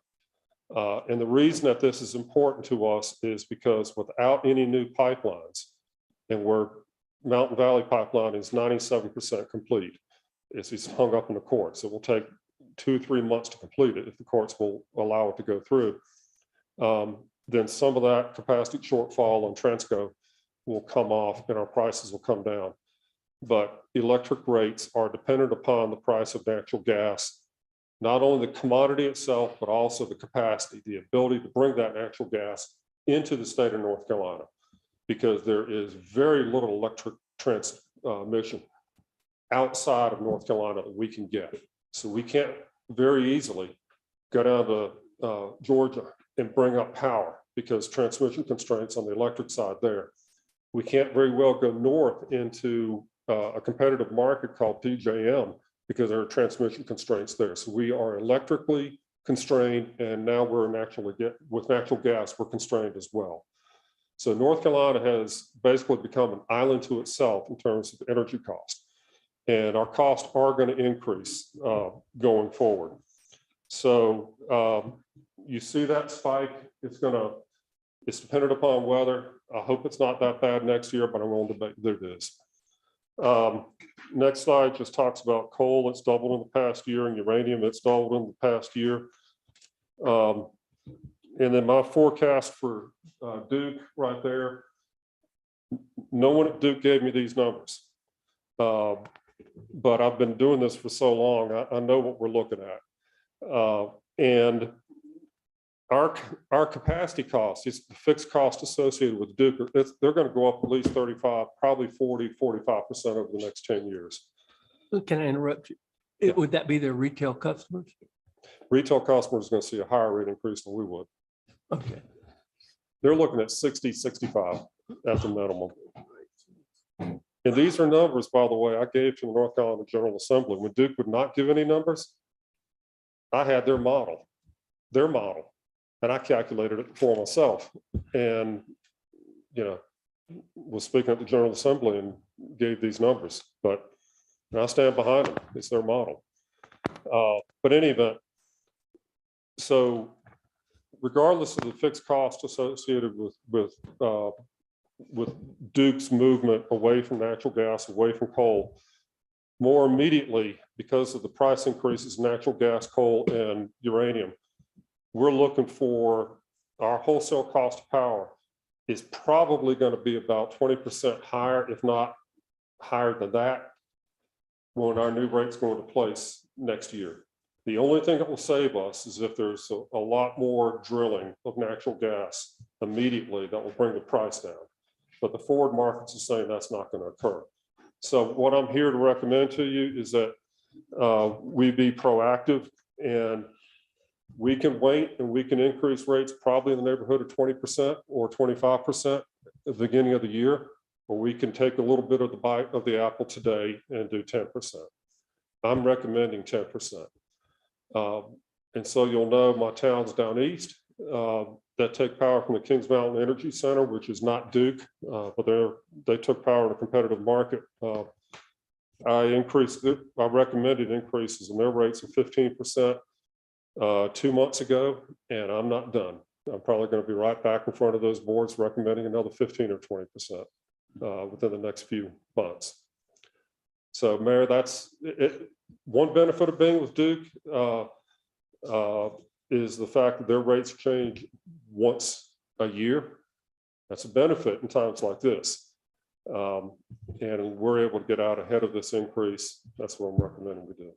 I: And the reason that this is important to us is because without any new pipelines, and where Mountain Valley Pipeline is 97% complete, it's hung up in the courts. It will take 2-3 months to complete it if the courts will allow it to go through. Then some of that capacity shortfall on Transco will come off and our prices will come down. But electric rates are dependent upon the price of natural gas, not only the commodity itself, but also the capacity, the ability to bring that natural gas into the state of North Carolina, because there is very little electric transmission outside of North Carolina that we can get. So we can't very easily go down to Georgia and bring up power because transmission constraints on the electric side there. We can't very well go north into a competitive market called PJM because there are transmission constraints there. So we are electrically constrained, and now we're with natural gas, we're constrained as well. So North Carolina has basically become an island to itself in terms of energy cost. And our costs are going to increase going forward. So you see that spike, it's dependent upon weather. I hope it's not that bad next year, but I'm willing to bet that it is. Next slide just talks about coal. It's doubled in the past year, and uranium, it's doubled in the past year. And then my forecast for Duke right there, no one at Duke gave me these numbers. But I've been doing this for so long, I know what we're looking at. And our capacity cost, it's the fixed cost associated with Duke, they're going to go up at least 35, probably 40, 45% over the next 10 years.
A: Can I interrupt you? Would that be their retail customers?
I: Retail customers are going to see a higher rate increase than we would.
A: Okay.
I: They're looking at 60, 65 at the minimum. And these are numbers, by the way, I gave to the North Carolina General Assembly. When Duke would not give any numbers, I had their model, and I calculated it for myself. And, was speaking at the General Assembly and gave these numbers, but I stand behind them. It's their model. But in any event, so regardless of the fixed cost associated with Duke's movement away from natural gas, away from coal, more immediately, because of the price increases in natural gas, coal, and uranium, we're looking for our wholesale cost of power is probably going to be about 20% higher, if not higher than that, when our new rates go into place next year. The only thing that will save us is if there's a lot more drilling of natural gas immediately that will bring the price down. But the forward markets are saying that's not going to occur. So what I'm here to recommend to you is that we be proactive, and we can wait and we can increase rates probably in the neighborhood of 20% or 25% at the beginning of the year, or we can take a little bit of the bite of the apple today and do 10%. I'm recommending 10%. And so you'll know my towns down east that take power from the Kings Mountain Energy Center, which is not Duke, but they took power in a competitive market. I recommended increases in their rates of 15% 2 months ago, and I'm not done. I'm probably going to be right back in front of those boards recommending another 15 or 20% within the next few months. So, Mayor, that's it. One benefit of being with Duke is the fact that their rates change once a year. That's a benefit in times like this. And we're able to get out ahead of this increase. That's what I'm recommending we do.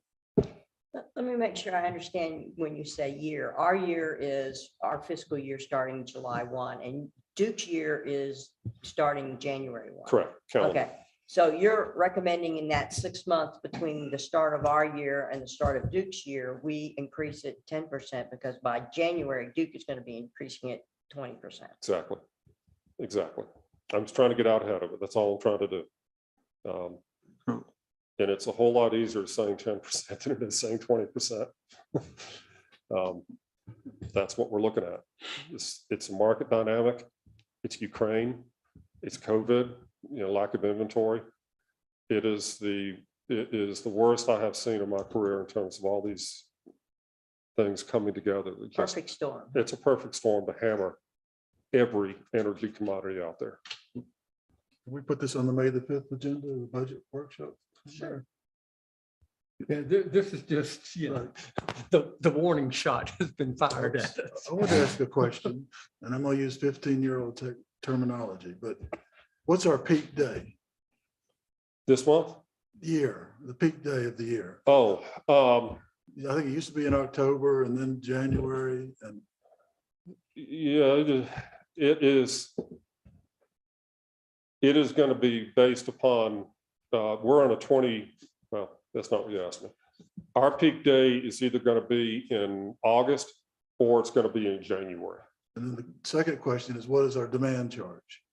D: Let me make sure I understand when you say year. Our year is our fiscal year starting July 1, and Duke's year is starting January 1.
I: Correct. Calendar.
D: Okay, so you're recommending in that 6 months between the start of our year and the start of Duke's year, we increase it 10%, because by January, Duke is going to be increasing it 20%.
I: Exactly. Exactly. I'm just trying to get out ahead of it. That's all I'm trying to do. And it's a whole lot easier saying 10% than it is saying 20%. That's what we're looking at. It's a market dynamic. It's Ukraine. It's COVID, lack of inventory. It is the worst I have seen in my career in terms of all these things coming together.
D: Perfect storm.
I: It's a perfect storm to hammer every energy commodity out there.
C: Can we put this on the May the 5th agenda, the budget workshop?
D: Sure.
A: Yeah, this is just, the warning shot has been fired at us.
C: I want to ask a question, and I'm going to use 15-year-old terminology, but what's our peak day?
I: This month?
C: Year, the peak day of the year.
I: Oh,
C: I think it used to be in October and then January. And
I: yeah, it is going to be based upon, we're on a 20, well, that's not what you asked me. Our peak day is either going to be in August or it's going to be in January.
C: And then the second question is, what is our demand charge?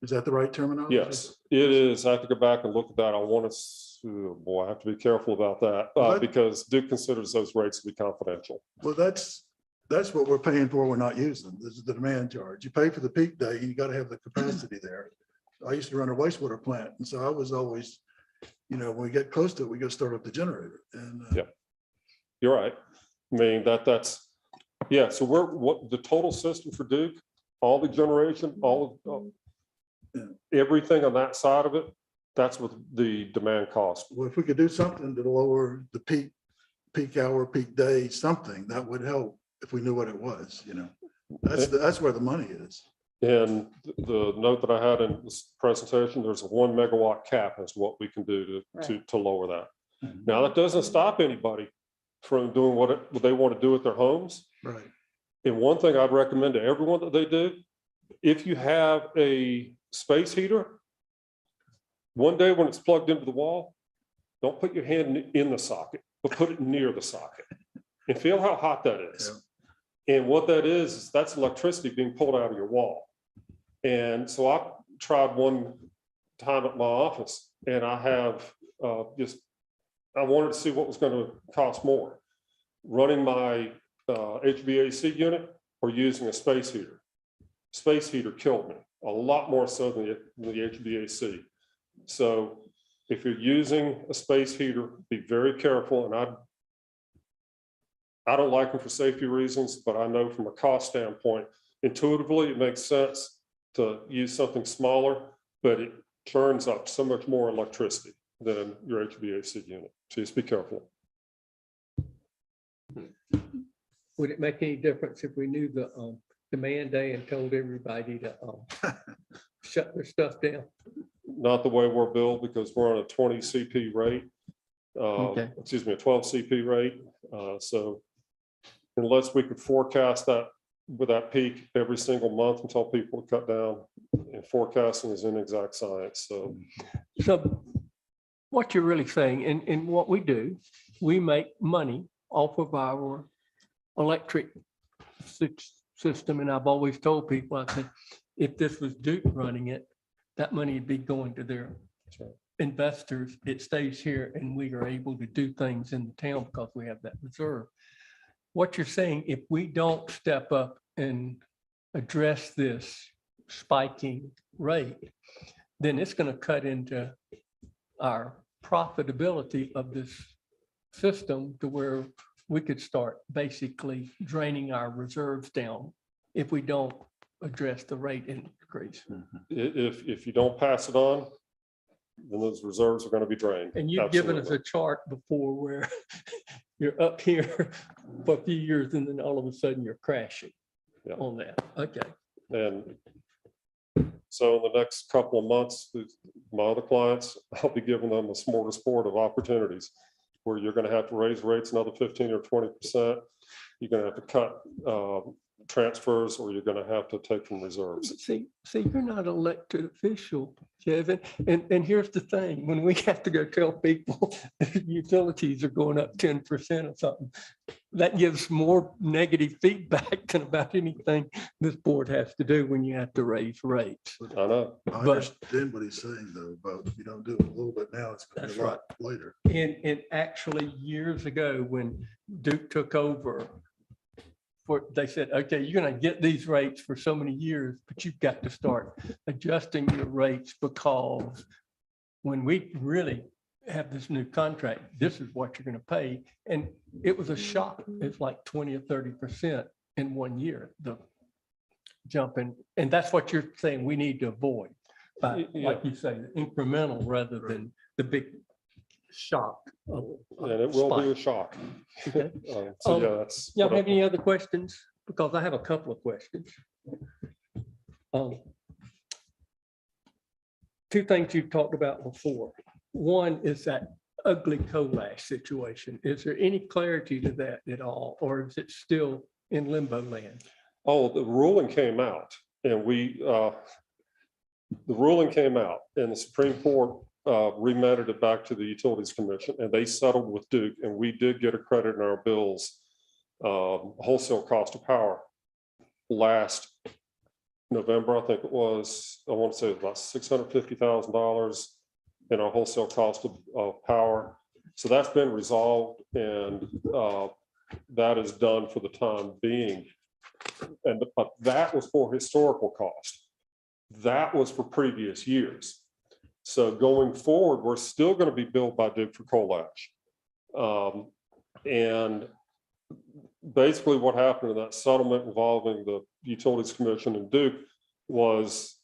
C: Is that the right terminology?
I: Yes, it is. I have to go back and look at that. I want to, boy, I have to be careful about that because Duke considers those rates to be confidential.
C: Well, that's what we're paying for. We're not using. This is the demand charge. You pay for the peak day. You got to have the capacity there. I used to run a wastewater plant, and so I was always, when we get close to it, we go start up the generator. And
I: yeah, you're right. I mean that's yeah. So what the total system for Duke, all the generation, all of everything on that side of it, that's what the demand cost.
C: Well, if we could do something to lower the peak hour, peak day, something that would help if we knew what it was. That's where the money is.
I: And the note that I had in this presentation, there's a 1 megawatt cap as to what we can do to lower that.
C: Mm-hmm.
I: Now, that doesn't stop anybody from doing what they want to do at their homes.
C: Right.
I: And one thing I'd recommend to everyone that they do, if you have a space heater, one day when it's plugged into the wall, don't put your hand in the socket, but put it near the socket and feel how hot that is. Yeah. And what that is that's electricity being pulled out of your wall. And so I tried one time at my office, and I have I wanted to see what was going to cost more, running my HVAC unit or using a space heater. Space heater killed me a lot more so than the HVAC. So if you're using a space heater, be very careful. And I don't like them for safety reasons, but I know from a cost standpoint, intuitively, it makes sense to use something smaller, but it turns up so much more electricity than your HVAC unit. So just be careful.
A: Would it make any difference if we knew the demand day and told everybody to shut their stuff down?
I: Not the way we're billed, because we're on a 20 CP rate.
A: Okay.
I: Excuse me, a 12 CP rate. So unless we could forecast that with that peak every single month until people cut down, and forecasting is inexact science. So
A: what you're really saying, in what we do, we make money off of our electric system. And I've always told people, I said, if this was Duke running it, that money would be going to their investors. It stays here and we are able to do things in the town because we have that reserve. What you're saying, if we don't step up and address this spiking rate, then it's going to cut into our profitability of this system to where we could start basically draining our reserves down if we don't address the rate increase.
I: if you don't pass it on, then those reserves are going to be drained.
A: And you've given us
I: Absolutely.
A: a chart before where you're up here for a few years and then all of a sudden you're crashing
I: Yeah.
A: on that. Okay.
I: And so in the next couple of months, my other clients, I'll be giving them a smorgasbord of opportunities where you're going to have to raise rates another 15 or 20%. You're going to have to cut transfers, or you're going to have to take from reserves.
A: See, you're not an elected official, Kevin. And here's the thing, when we have to go tell people utilities are going up 10% or something, that gives more negative feedback than about anything this board has to do when you have to raise rates.
I: I know.
C: I understand what he's saying though, about if you don't do it a little bit now, it's gonna be
A: That's
C: a lot later.
A: And actually years ago, when Duke took over, they said, okay, you're gonna get these rates for so many years, but you've got to start adjusting your rates, because when we really have this new contract, this is what you're gonna pay. And it was a shock. It's like 20 or 30% in 1 year, the jump in. And that's what you're saying we need to avoid. By, like you say, incremental rather than the big shock.
I: And it will be a shock.
A: Okay.
I: So yeah, that's.
A: Y'all
I: what I-
A: have any other questions? Because I have a couple of questions. Two things you've talked about before. One is that ugly coal ash situation. Is there any clarity to that at all, or is it still in limbo land?
I: Oh, the ruling came out and the ruling came out and the Supreme Court remanded it back to the Utilities Commission, and they settled with Duke, and we did get a credit in our bills, wholesale cost of power last November, I think it was, I want to say it was about $650,000 in our wholesale cost of power. So that's been resolved, and that is done for the time being. And but that was for historical cost. That was for previous years. So going forward, we're still going to be billed by Duke for coal ash. And basically what happened in that settlement involving the Utilities Commission and Duke was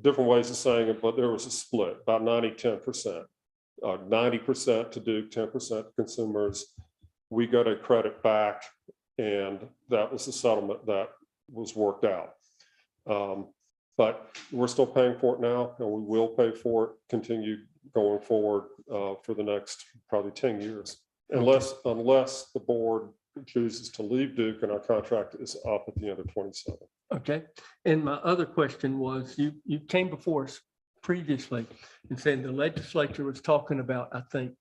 I: different ways of saying it, but there was a split, about 90-10%. 90% to Duke, 10% to consumers. We got a credit back, and that was the settlement that was worked out. But we're still paying for it now, and we will pay for it, continue going forward for the next probably 10 years. Unless the board chooses to leave Duke and our contract is up at the end of 27.
A: Okay. And my other question was, you came before us previously and said the legislature was talking about, I think,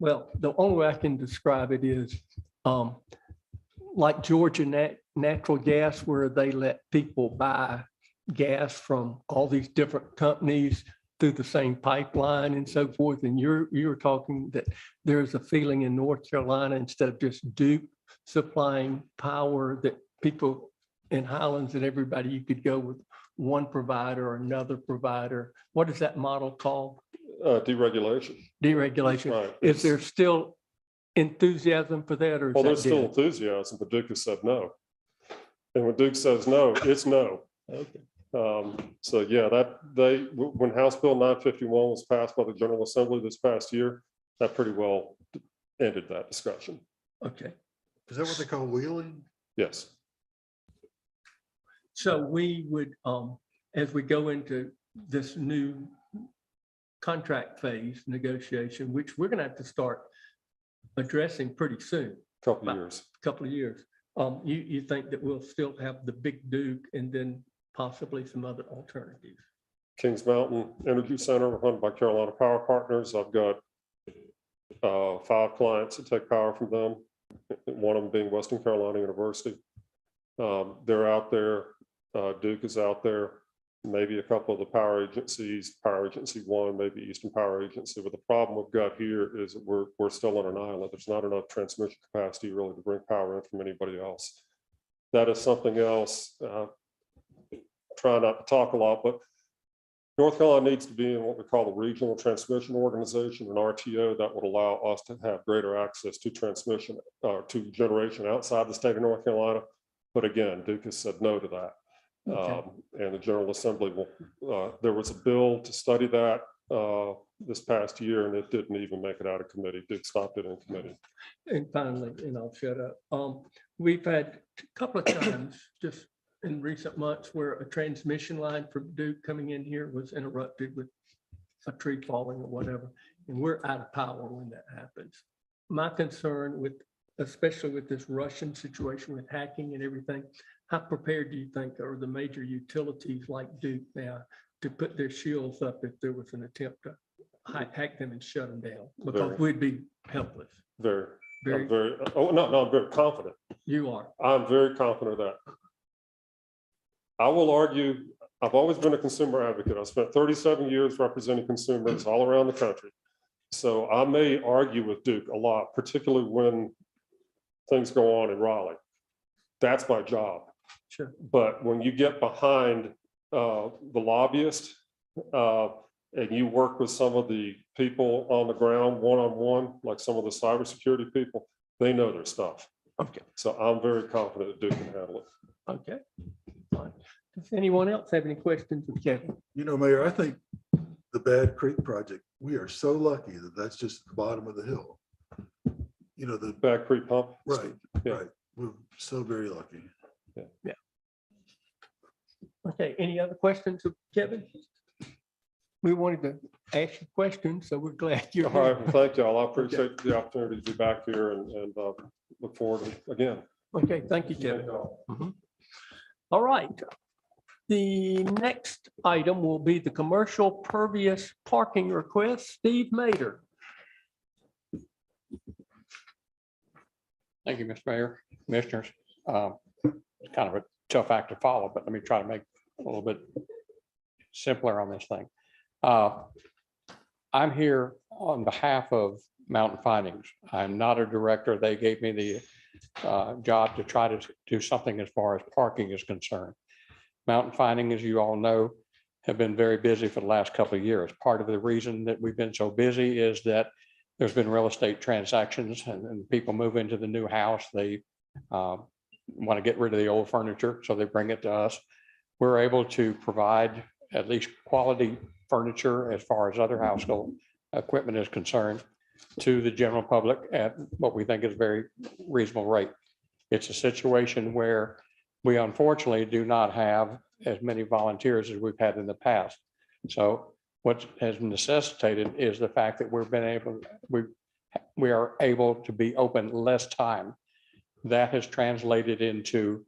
A: well, the only way I can describe it is like Georgia natural gas, where they let people buy gas from all these different companies through the same pipeline and so forth. And you're talking that there's a feeling in North Carolina, instead of just Duke supplying power, that people in Highlands and everybody, you could go with one provider or another provider. What is that model called?
I: Deregulation.
A: Deregulation.
I: Right.
A: Is there still enthusiasm for that, or is
I: Well,
A: that
I: there's still
A: dead?
I: enthusiasm, but Duke has said no. And when Duke says no, it's no.
A: Okay.
I: So yeah, when House Bill 951 was passed by the General Assembly this past year, that pretty well ended that discussion.
A: Okay.
C: Is that what they call wheeling?
I: Yes.
A: So we would, as we go into this new contract phase negotiation, which we're gonna have to start addressing pretty soon,
I: Couple of years.
A: couple of years. You think that we'll still have the big Duke and then possibly some other alternatives?
I: Kings Mountain Energy Center, run by Carolina Power Partners. I've got 5 clients that take power from them, one of them being Western Carolina University. They're out there. Duke is out there. Maybe a couple of the power agencies, Power Agency 1, maybe Eastern Power Agency. But the problem we've got here is that we're still on an island. There's not enough transmission capacity really to bring power in from anybody else. That is something else. Try not to talk a lot, but North Carolina needs to be in what we call the Regional Transmission Organization, an RTO that would allow us to have greater access to transmission, to generation outside the state of North Carolina. But again, Duke has said no to that.
A: Okay.
I: And the General Assembly will, there was a bill to study that this past year, and it didn't even make it out of committee. Duke stopped it in committee.
A: And finally, and I'll shut up. We've had a couple of times just in recent months where a transmission line from Duke coming in here was interrupted with a tree falling or whatever, and we're out of power when that happens. My concern with, especially with this Russian situation with hacking and everything, how prepared do you think are the major utilities like Duke now to put their shields up if there was an attempt to hack them and shut them down? Because
I: Very.
A: we'd be helpless.
I: Very,
A: Very,
I: I'm very, oh, no, I'm very confident.
A: you are.
I: I'm very confident of that. I will argue, I've always been a consumer advocate. I spent 37 years representing consumers all around the country. So I may argue with Duke a lot, particularly when things go on in Raleigh. That's my job.
A: Sure.
I: But when you get behind the lobbyist and you work with some of the people on the ground one-on-one, like some of the cybersecurity people, they know their stuff.
A: Okay.
I: So I'm very confident that Duke can handle it.
A: Okay. Fine. Does anyone else have any questions of Kevin?
C: You know, Mayor, I think the Bad Creek project, we are so lucky that that's just the bottom of the hill. You know, the,
I: Back Creek Pump.
C: right,
I: Yeah.
C: right. We're so very lucky.
A: Yeah. Okay, any other questions of Kevin? We wanted to ask you questions, so we're glad you're
I: All right,
A: here.
I: well, thank y'all. I appreciate the opportunity to be back here and look forward to, again.
A: Okay, thank you, Kevin. Mhm. All right. The next item will be the commercial pervious parking request. Steve Mader.
L: Thank you, Mr. Mayor, Commissioners. It's kind of a tough act to follow, but let me try to make it a little bit simpler on this thing. I'm here on behalf of Mountain Findings. I'm not a director. They gave me the job to try to do something as far as parking is concerned. Mountain Finding, as you all know, have been very busy for the last couple of years. Part of the reason that we've been so busy is that there's been real estate transactions and people move into the new house. They want to get rid of the old furniture, so they bring it to us. We're able to provide at least quality furniture as far as other household equipment is concerned to the general public at what we think is a very reasonable rate. It's a situation where we unfortunately do not have as many volunteers as we've had in the past. So what has necessitated is the fact that we are able to be open less time. That has translated into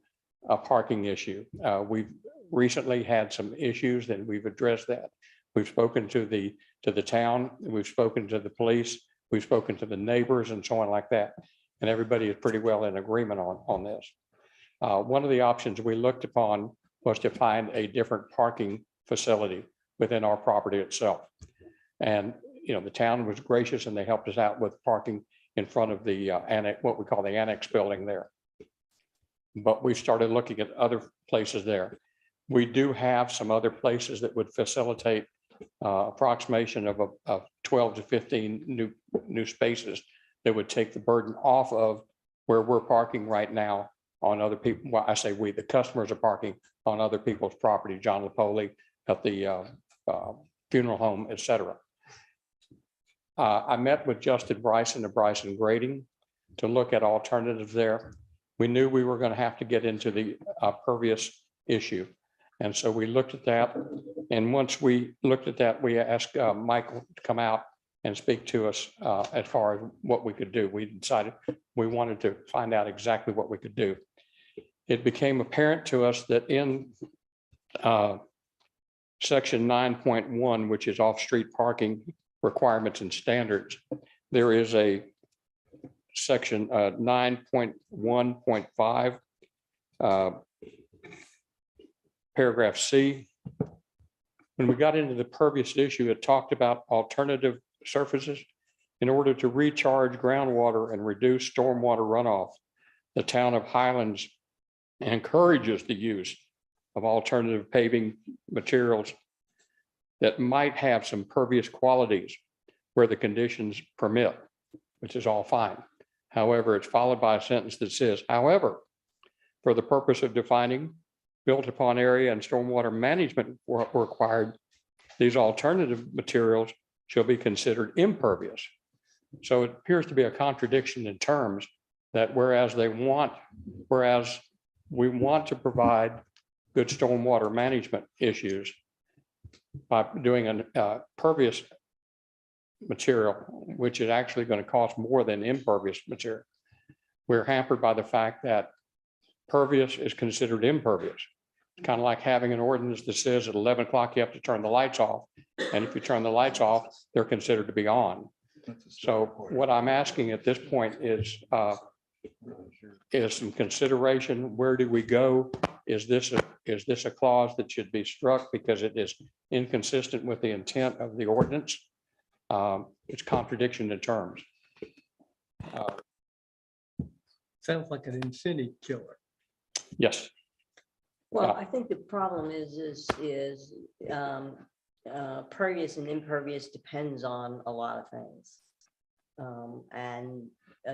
L: a parking issue. We've recently had some issues and we've addressed that. We've spoken to the town, we've spoken to the police, we've spoken to the neighbors and so on like that. And everybody is pretty well in agreement on this. One of the options we looked upon was to find a different parking facility within our property itself. And, you know, the town was gracious and they helped us out with parking in front of the annex, what we call the annex building there. But we started looking at other places there. We do have some other places that would facilitate approximation of 12 to 15 new spaces that would take the burden off of where we're parking right now on other people. Well, I say we, the customers are parking on other people's property, John Lapoli at the funeral home, et cetera. I met with Justin Bryson of Bryson Grading to look at alternatives there. We knew we were going to have to get into the Pervious issue. And so we looked at that. And once we looked at that, we asked Michael to come out and speak to us as far as what we could do. We decided we wanted to find out exactly what we could do. It became apparent to us that in section 9.1, which is off-street parking requirements and standards, there is a section 9.1.5, paragraph C. When we got into the Pervious issue, it talked about alternative surfaces in order to recharge groundwater and reduce stormwater runoff. The town of Highlands encourages the use of alternative paving materials that might have some pervious qualities where the conditions permit, which is all fine. However, it's followed by a sentence that says, however, for the purpose of defining built upon area and stormwater management required, these alternative materials shall be considered impervious. So it appears to be a contradiction in terms that whereas we want to provide good stormwater management issues by doing a pervious material, which is actually going to cost more than impervious material. We're hampered by the fact that pervious is considered impervious. It's kind of like having an ordinance that says at 11 o'clock you have to turn the lights off. And if you turn the lights off, they're considered to be on. So what I'm asking at this point is some consideration. Where do we go? Is this a clause that should be struck because it is inconsistent with the intent of the ordinance? It's contradiction in terms.
A: Sounds like an incentive killer.
L: Yes.
D: Well, I think the problem is pervious and impervious depends on a lot of things. And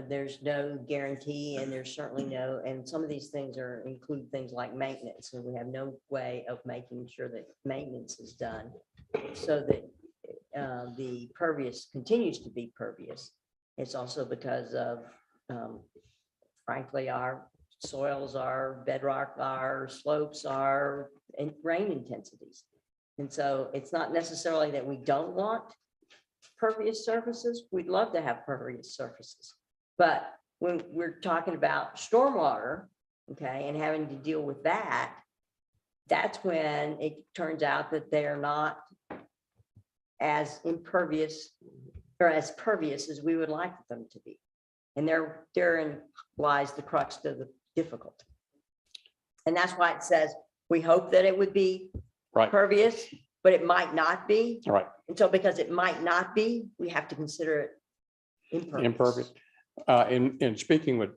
D: there's no guarantee, and there's certainly no, and some of these things include things like maintenance, and we have no way of making sure that maintenance is done so that the pervious continues to be pervious. It's also because of, frankly, our soils, our bedrock, our slopes, our rain intensities. And so it's not necessarily that we don't want pervious surfaces. We'd love to have pervious surfaces. But when we're talking about stormwater, okay, and having to deal with that, that's when it turns out that they're not as impervious or as pervious as we would like them to be. And therein lies the crux of the difficulty. And that's why it says, we hope that it would be pervious, but it might not be.
L: Right.
D: And so because it might not be, we have to consider it impervious.
L: In speaking with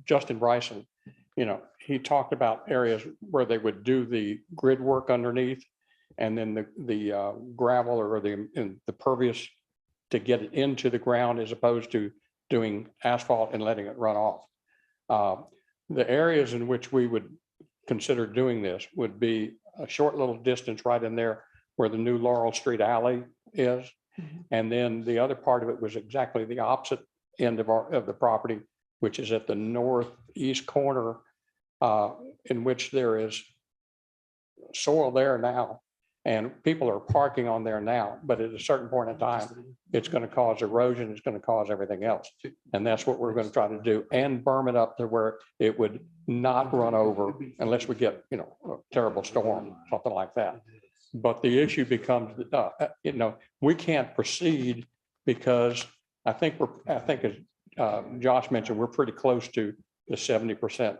L: Justin Bryson, he talked about areas where they would do the grid work underneath and then the gravel or the pervious to get it into the ground as opposed to doing asphalt and letting it run off. The areas in which we would consider doing this would be a short little distance right in there where the new Laurel Street alley is. And then the other part of it was exactly the opposite end of the property, which is at the northeast corner, in which there is soil there now. And people are parking on there now, but at a certain point in time, it's going to cause erosion, it's going to cause everything else. And that's what we're going to try to do, and berm it up to where it would not run over unless we get, a terrible storm, something like that. But the issue becomes, we can't proceed because I think as Josh mentioned, we're pretty close to the 70%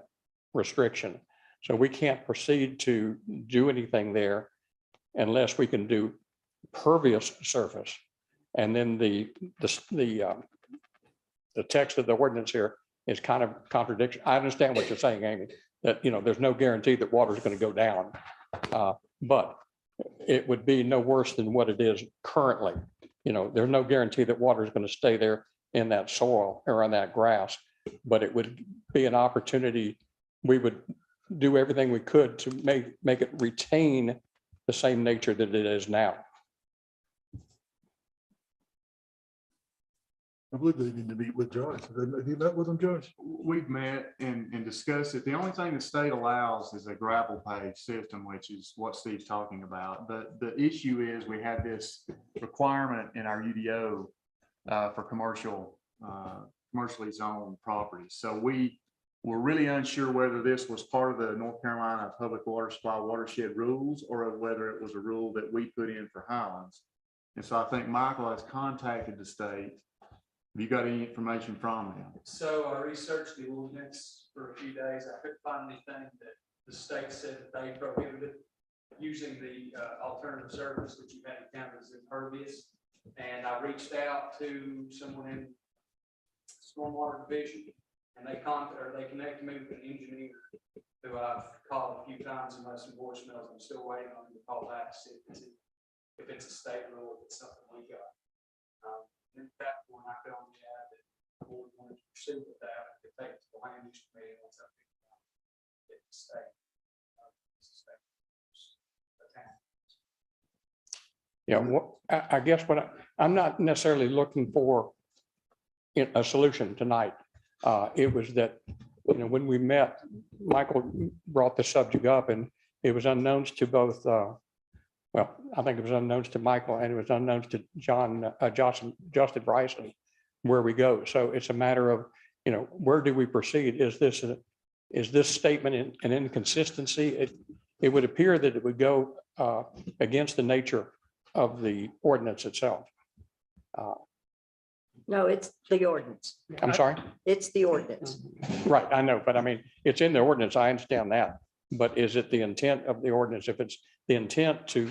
L: restriction. So we can't proceed to do anything there unless we can do pervious surface. And then the text of the ordinance here is kind of contradiction. I understand what you're saying, Amy, that, there's no guarantee that water is going to go down, but it would be no worse than what it is currently. There's no guarantee that water is going to stay there in that soil or on that grass, but it would be an opportunity. We would do everything we could to make it retain the same nature that it is now.
C: I believe they need to meet with Josh. Have you met with them, Josh?
E: We've met and discussed it. The only thing the state allows is a gravel pave system, which is what Steve's talking about. The issue is we have this requirement in our UDO for commercially zoned properties. So we were really unsure whether this was part of the North Carolina Public Water Supply watershed rules or whether it was a rule that we put in for Highlands. And so I think Michael has contacted the state. Have you got any information from them?
F: So I researched the ordinance for a few days. I couldn't find anything that the state said that they prohibited using the alternative service that you had in county is Pervious. And I reached out to someone in Stormwater Division, and they connected me with an engineer who I've called a few times and left some voicemails. I'm still waiting on him to call back to see if it's a state rule, if it's something we got. In fact, when I found the ad that the board wanted to pursue with that, I could take it to the land use committee once I picked it up. It's state.
L: Yeah, I guess I'm not necessarily looking for a solution tonight. It was that, when we met, Michael brought the subject up, and it was unknown to both. Well, I think it was unknown to Michael, and it was unknown to Justin Bryson, where we go. So it's a matter of, where do we proceed? Is this statement an inconsistency? It would appear that it would go against the nature of the ordinance itself.
D: No, it's the ordinance.
L: I'm sorry?
D: It's the ordinance.
L: Right, I know, but I mean, it's in the ordinance. I understand that. But is it the intent of the ordinance? If it's the intent to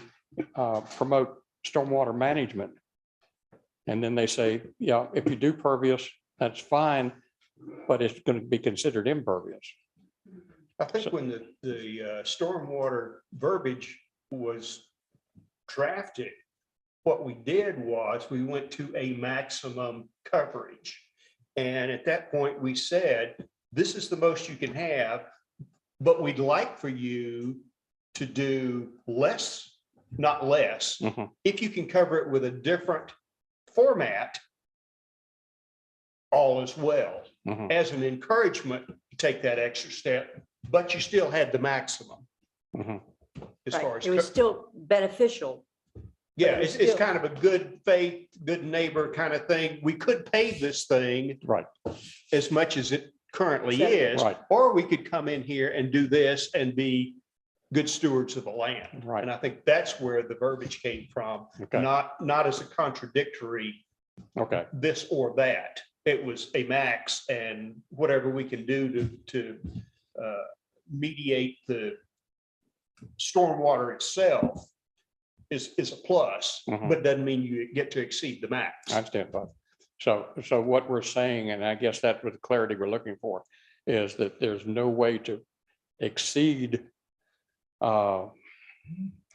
L: promote stormwater management, and then they say, yeah, if you do pervious, that's fine, but it's going to be considered impervious.
J: I think when the stormwater verbiage was drafted, what we did was we went to a maximum coverage. And at that point, we said, this is the most you can have, but we'd like for you to do less, not less.
L: Mm-hmm.
J: If you can cover it with a different format, all is well.
L: Mm-hmm.
J: As an encouragement to take that extra step, but you still had the maximum.
L: Mm-hmm.
J: As
D: Right.
J: far as,
D: It was still beneficial.
J: yeah,
D: but it's
J: it's
D: still-
J: kind of a good faith, good neighbor kind of thing. We could pay this thing
L: Right,
J: as much as it currently
D: Exactly.
J: is,
L: Right.
J: or we could come in here and do this and be good stewards of the land.
L: Right.
J: And I think that's where the verbiage came from,
L: okay,
J: not as a contradictory
L: okay,
J: this or that. It was a max, and whatever we can do to mediate the stormwater itself is a plus,
L: Mhm.
J: but doesn't mean you get to exceed the max.
L: I understand, Bob. So what we're saying, and I guess that's what the clarity we're looking for, is that there's no way to exceed, well,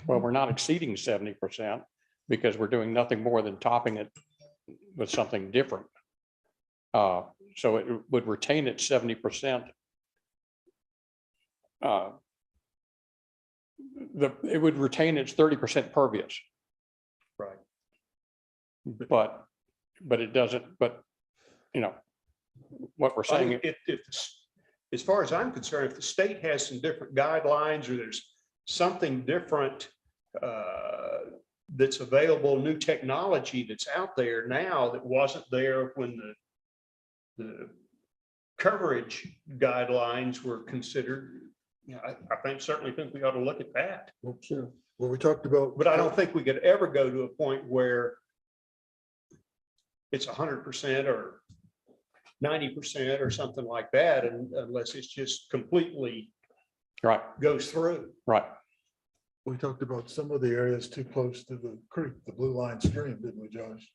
L: we're not exceeding 70% because we're doing nothing more than topping it with something different. So it would retain its 70%. It would retain its 30% pervious.
J: Right.
L: But it doesn't, what we're
J: I mean,
L: saying,
J: as far as I'm concerned, if the state has some different guidelines or there's something different that's available, new technology that's out there now that wasn't there when the coverage guidelines were considered, certainly think we ought to look at that.
C: Well, sure. Well, we talked about.
J: But I don't think we could ever go to a point where it's 100% or 90% or something like that, and unless it's just completely
L: right,
J: goes through.
L: right.
C: We talked about some of the areas too close to the creek, the Blue Line stream, didn't we, Josh?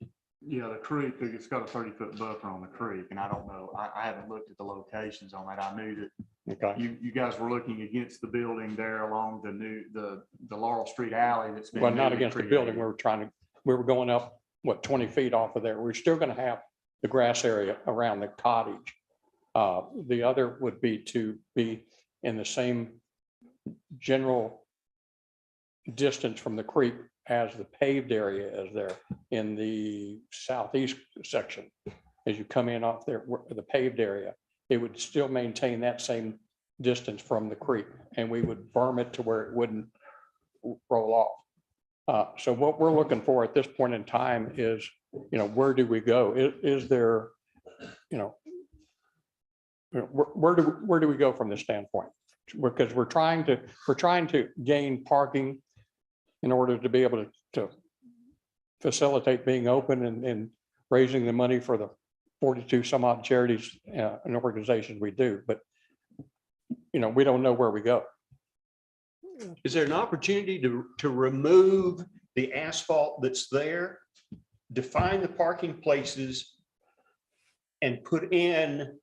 E: Yeah, the creek, it's got a 30-foot buffer on the creek, and I don't know, I haven't looked at the locations on that. I knew that
L: Okay.
E: you guys were looking against the building there along the Laurel Street alley that's been.
L: Well, not
E: newly
L: against the building.
E: created.
L: We were going up, 20 feet off of there. We're still going to have the grass area around the cottage. The other would be to be in the same general distance from the creek as the paved area is there in the southeast section. As you come in off there, the paved area, it would still maintain that same distance from the creek, and we would berm it to where it wouldn't roll off. So what we're looking for at this point in time is, where do we go? Is there, where do we go from this standpoint? Because we're trying to gain parking in order to be able to facilitate being open and raising the money for the 42 some odd charities and organizations we do, but we don't know where we go.
J: Is there an opportunity to remove the asphalt that's there, define the parking places, and put in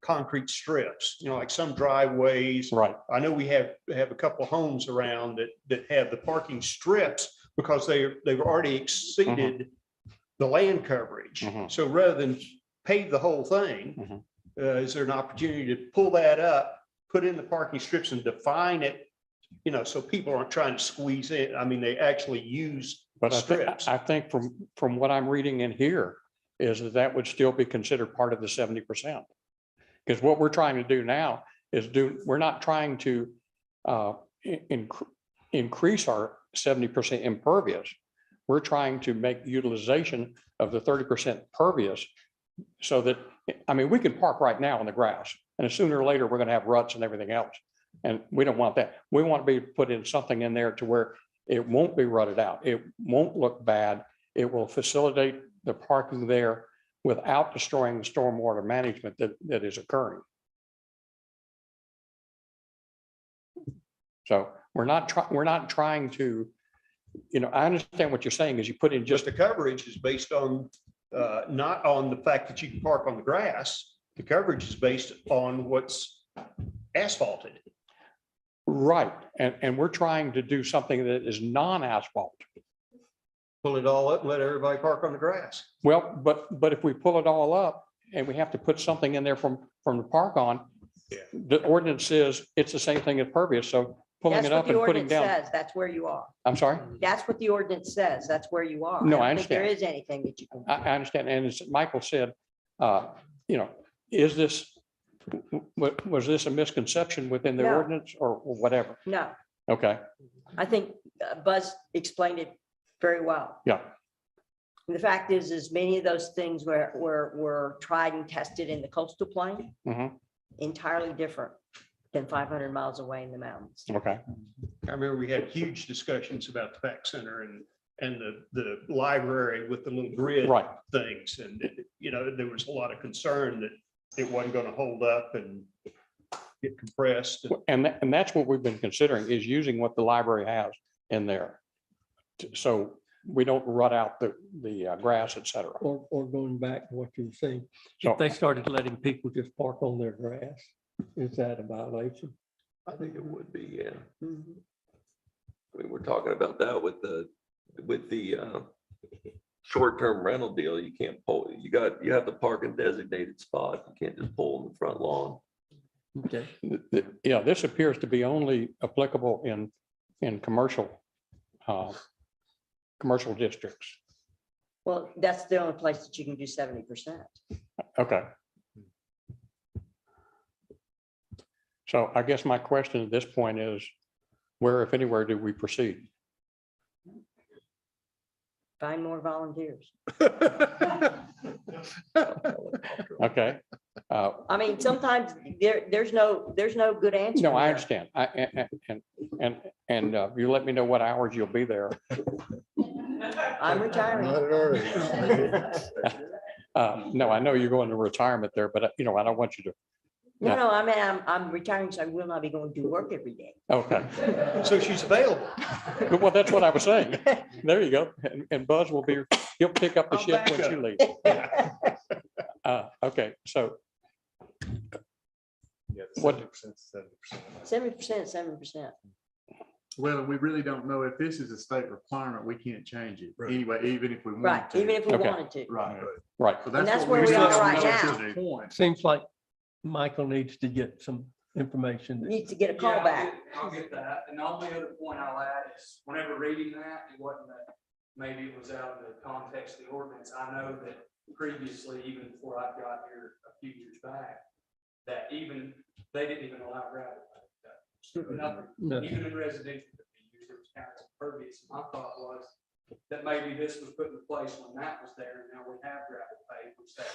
J: concrete strips, like some driveways?
L: Right.
J: I know we have a couple of homes around that have the parking strips because they've already exceeded the land coverage. So rather than pave the whole thing, is there an opportunity to pull that up, put in the parking strips and define it, so people aren't trying to squeeze in? I mean, they actually use strips.
L: I think from what I'm reading in here is that would still be considered part of the 70%. Because what we're trying to do now is we're not trying to increase our 70% impervious. We're trying to make utilization of the 30% pervious so that, we can park right now on the grass, and sooner or later, we're going to have ruts and everything else. And we don't want that. We want to be put in something in there to where it won't be rutted out. It won't look bad. It will facilitate the parking there without destroying the stormwater management that is occurring. So we're not trying to, I understand what you're saying is you put in
J: Just
L: just,
J: the coverage is based on, not on the fact that you can park on the grass. The coverage is based on what's asphalted.
L: right. And we're trying to do something that is non-asphalt.
J: Pull it all up and let everybody park on the grass.
L: Well, but if we pull it all up and we have to put something in there from the park on, the ordinance says it's the same thing as pervious. So pulling
D: That's
L: it
D: what
L: up
D: the
L: and putting
D: ordinance
L: down.
D: says. That's where you are.
L: I'm sorry.
D: That's what the ordinance says. That's where you are.
L: No, I
D: don't think there
L: understand.
D: is anything that you can.
L: I understand. And as Michael said, is this, was this a misconception within the
D: No.
L: ordinance or whatever?
D: No,
L: Okay,
D: I think Buzz explained it very well.
L: yeah,
D: And the fact is many of those things were tried and tested in the coastal plain, entirely different than 500 miles away in the mountains.
L: okay.
J: I remember we had huge discussions about the Fact Center and the library with the little grid
L: Right.
J: things. And, there was a lot of concern that it wasn't going to hold up and get compressed.
L: And that's what we've been considering is using what the library has in there. So we don't rut out the grass, et cetera.
A: Or going back to what you were saying,
L: So-
A: if they started letting people just park on their grass, is that a violation?
B: I think it would be, yeah. We're talking about that with the short-term rental deal. You can't pull, you have to park in designated spots. You can't just pull in the front lawn.
A: Okay.
L: Yeah, this appears to be only applicable in commercial districts.
D: Well, that's the only place that you can do 70%.
L: Okay. So I guess my question at this point is, where, if anywhere, do we proceed?
D: Find more volunteers.
L: Okay.
D: I mean, sometimes there's no good answer.
L: No, I
D: there.
L: understand. And you let me know what hours you'll be there.
D: I'm retiring.
L: No, I know you're going to retirement there, but I don't want you to.
D: No, I mean, I'm retiring, so I will not be going to work every day.
L: Okay.
J: So she's available.
L: Well, that's what I was saying. There you go. And Buzz he'll pick up the
J: I'll
L: shift when
J: back
L: you
J: up.
L: leave. Okay, so
I: Yeah,
L: What-
I: 70%, 70%.
D: 70%, 7%.
E: Well, we really don't know if this is a state requirement. We can't change it
C: Right.
E: anyway, even if we
D: Right,
E: want to.
D: even if we
L: Okay.
D: wanted to.
E: Right.
L: Right.
E: So
D: And that's
E: what
D: where we
E: really
D: are
E: don't
D: right
E: know at
D: now.
E: this point.
A: Seems like Michael needs to get some information.
D: Needs to get a call back.
F: I'll get that. And the only other point I'll add is whenever reading that, it wasn't that, maybe it was out of the context of the ordinance. I know that previously, even before I got here a few years back, that even, they didn't even allow gravel. Nothing,
A: No.
F: even in residential, it was kind of pervious. My thought was that maybe this was put in place when that was there, and now we have gravel paved, which that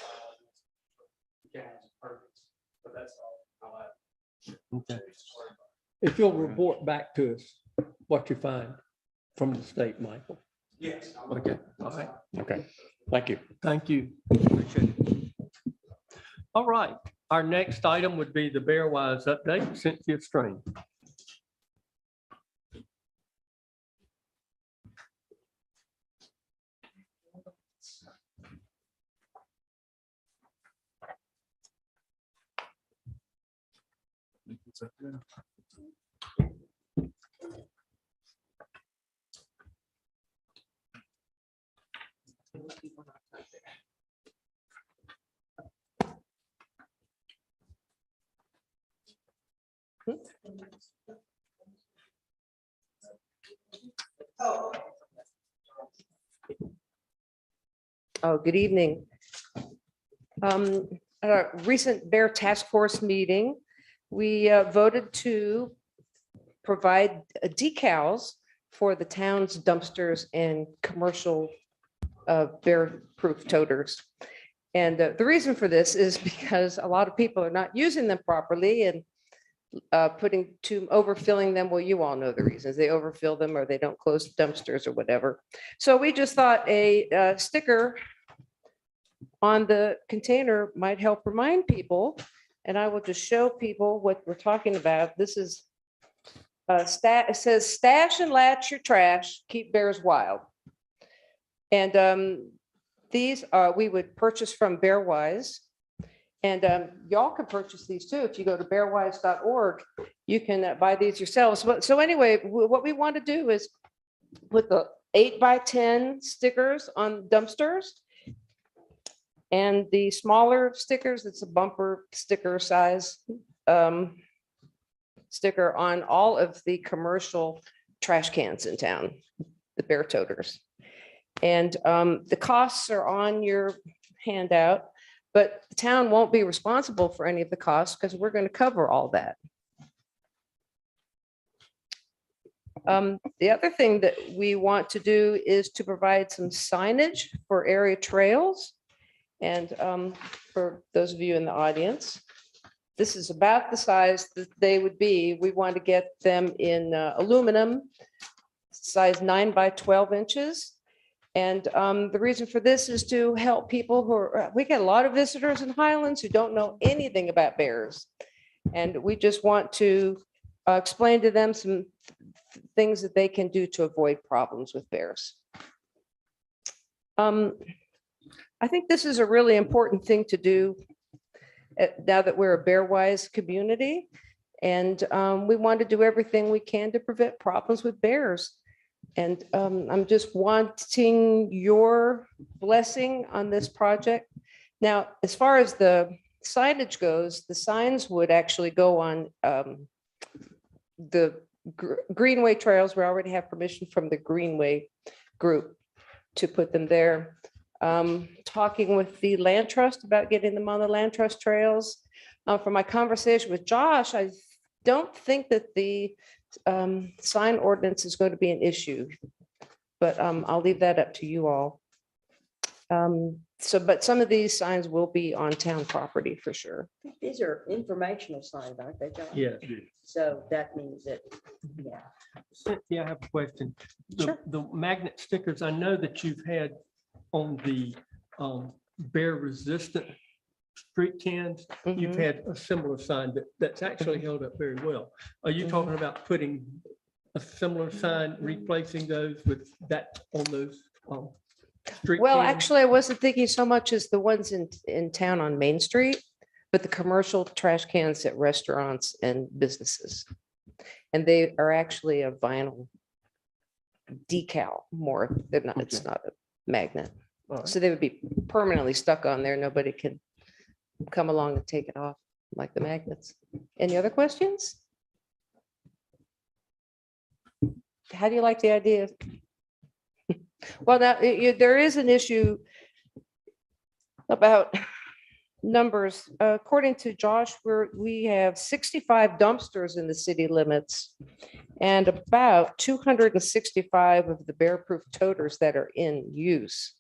F: counts as pervious. But that's all I'll add.
A: Okay. If you'll report back to us what you find from the state, Michael.
F: Yes.
A: Okay, all right.
L: Okay, thank you.
A: Thank you. Appreciate it. All right, our next item would be the Bearwise update, Cynthia Strain.
M: Oh, good evening. At a recent Bear Task Force meeting, we voted to provide decals for the town's dumpsters and commercial bear-proof toters. And the reason for this is because a lot of people are not using them properly and overfilling them. Well, you all know the reasons. They overfill them or they don't close dumpsters or whatever. So we just thought a sticker on the container might help remind people. And I will just show people what we're talking about. This is it says stash and latch your trash, keep bears wild. And these we would purchase from Bearwise. And y'all can purchase these too. If you go to bearwise.org, you can buy these yourselves. So anyway, what we want to do is put the 8x10 stickers on dumpsters. And the smaller stickers, it's a bumper sticker size sticker on all of the commercial trash cans in town, the bear toters. And the costs are on your handout, but the town won't be responsible for any of the costs because we're going to cover all that. The other thing that we want to do is to provide some signage for area trails. And for those of you in the audience, this is about the size that they would be. We want to get them in aluminum, size 9 by 12 inches. And the reason for this is to help people who are, we get a lot of visitors in Highlands who don't know anything about bears. And we just want to explain to them some things that they can do to avoid problems with bears. I think this is a really important thing to do now that we're a Bearwise community. And we want to do everything we can to prevent problems with bears. And I'm just wanting your blessing on this project. Now, as far as the signage goes, the signs would actually go on the Greenway trails. We already have permission from the Greenway group to put them there. Talking with the land trust about getting them on the land trust trails. From my conversation with Josh, I don't think that the sign ordinance is going to be an issue, but I'll leave that up to you all. But some of these signs will be on town property for sure.
D: These are informational signs, aren't they, John?
A: Yeah.
D: So that means that, yeah.
A: Cynthia, I have a question.
M: Sure.
A: The magnet stickers, I know that you've had on the bear resistant street cans, you've had a similar sign that's actually held up very well. Are you talking about putting a similar sign, replacing those with that on those street?
M: Well,
A: cans?
M: actually, I wasn't thinking so much as the ones in town on Main Street, but the commercial trash cans at restaurants and businesses. And they are actually a vinyl decal more. They're not, it's not a magnet.
A: All right.
M: So they would be permanently stuck on there. Nobody can come along and take it off like the magnets. Any other questions? How do you like the idea? Well, now, there is an issue about numbers. According to Josh, we have 65 dumpsters in the city limits and about 265 of the bear-proof toters that are in use.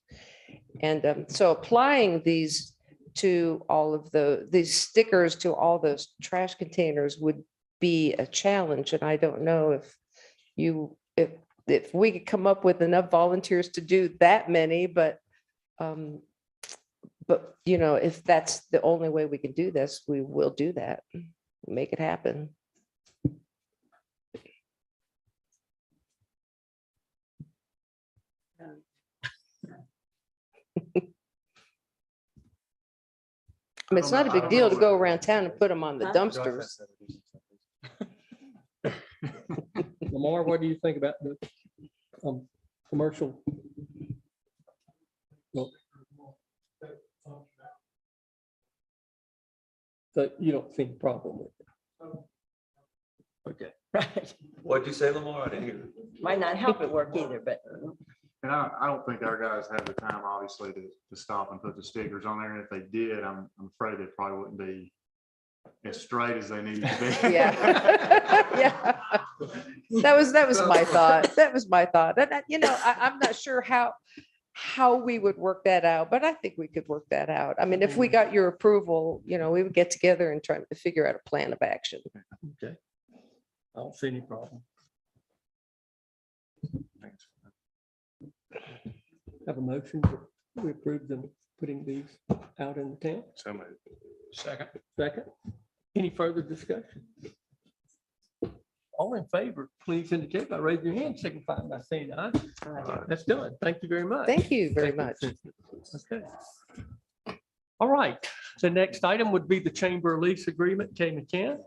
M: And so applying these to all of these stickers to all those trash containers would be a challenge. And I don't know if we could come up with enough volunteers to do that many, but you know, if that's the only way we can do this, we will do that, make it happen. I mean, it's not a big deal to go around town and put them on the dumpsters.
A: Lamar, what do you think about the commercial? Well, so you don't see a problem with it? Okay, right.
B: What'd you say, Lamar? I didn't hear.
D: Might not help it work either, but
E: And I don't think our guys have the time, obviously, to stop and put the stickers on there. And if they did, I'm afraid they probably wouldn't be as straight as they need to be.
M: Yeah. Yeah. That was my thought. That was my thought. And you know, I'm not sure how we would work that out, but I think we could work that out. I mean, if we got your approval, you know, we would get together and try to figure out a plan of action.
A: Okay. I don't see any problem. Have a motion that we approve them putting these out in the town?
E: So moved.
L: Second.
A: Second. Any further discussion? All in favor, please indicate by raising your hand, signifying by saying aye. That's done. Thank you very much.
M: Thank you very much.
A: Okay. All right. The next item would be the chamber lease agreement. Kay McCann.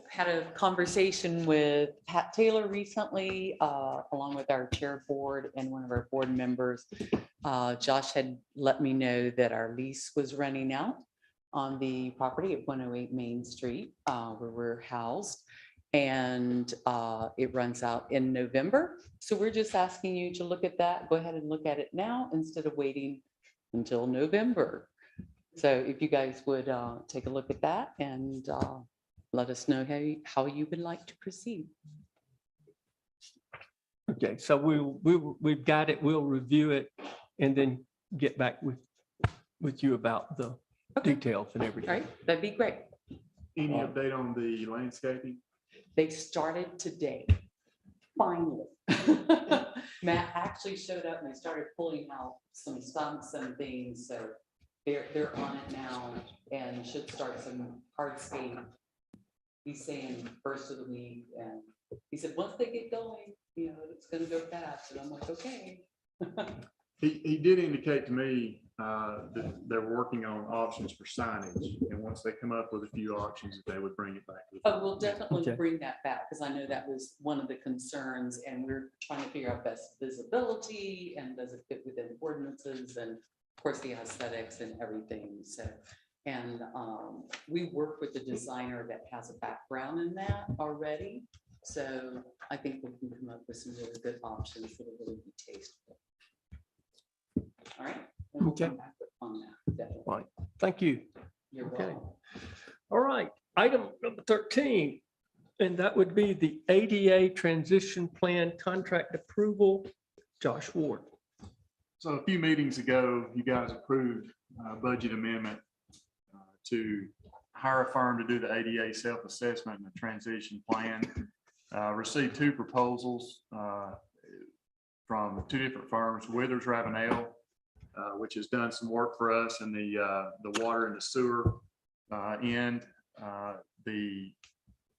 N: Had a conversation with Pat Taylor recently, along with our chair board and one of our board members. Josh had let me know that our lease was running out on the property at 108 Main Street, where we're housed. And it runs out in November. So we're just asking you to look at that. Go ahead and look at it now instead of waiting until November. So if you guys would take a look at that and let us know how you would like to proceed.
A: Okay, so we've got it. We'll review it and then get back with you about the details and everything.
N: All right, that'd be great.
E: Any update on the landscaping?
N: They started today, finally. Matt actually showed up and they started pulling out some stumps and things. So they're on it now and should start some hardscape. He's saying first of the week, and he said, once they get going, you know, it's gonna go fast. And I'm like, okay.
E: He did indicate to me that they're working on options for signage. And once they come up with a few options, they would bring it back.
N: Oh, we'll definitely bring that back because I know that was one of the concerns and we're trying to figure out best visibility and does it fit within ordinances and of course the aesthetics and everything. So, and we work with the designer that has a background in that already. So I think we can come up with some really good options that will really be tasteful. All right. And we'll come back on that, definitely.
A: Right. Thank you.
N: You're
A: Okay.
N: welcome.
A: All right. Item number 13, and that would be the ADA transition plan contract approval. Josh Ward.
E: So a few meetings ago, you guys approved a budget amendment to hire a firm to do the ADA self-assessment and the transition plan. Received two proposals from two different firms, Withers Ravenel, which has done some work for us in the water and the sewer end. The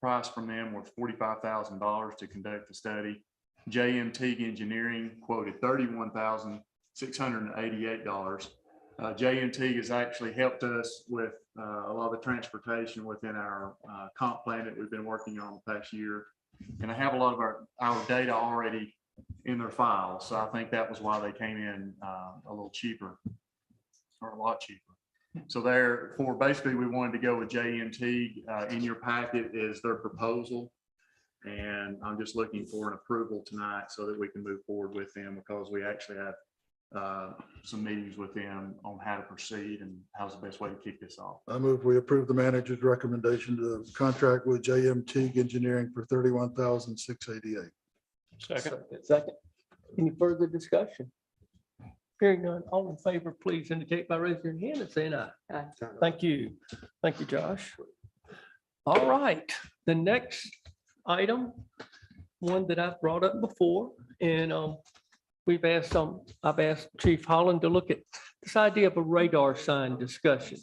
E: price from them was $45,000 to conduct the study. JM Teague Engineering quoted $31,688. JNT has actually helped us with a lot of the transportation within our comp plan that we've been working on the past year. And I have a lot of our data already in their files. So I think that was why they came in a little cheaper, or a lot cheaper. So therefore, basically, we wanted to go with JNT. In your packet is their proposal. And I'm just looking for an approval tonight so that we can move forward with them, because we actually have some meetings with them on how to proceed and how's the best way to kick this off.
C: I move we approve the manager's recommendation to contract with JMT Engineering for $31,688.
A: Second. Any further discussion? Hearing none, all in favor, please indicate by raising your hand and saying aye.
D: Aye.
A: Thank you. Thank you, Josh. All right, the next item, one that I've brought up before, and I've asked Chief Holland to look at this idea of a radar sign discussion.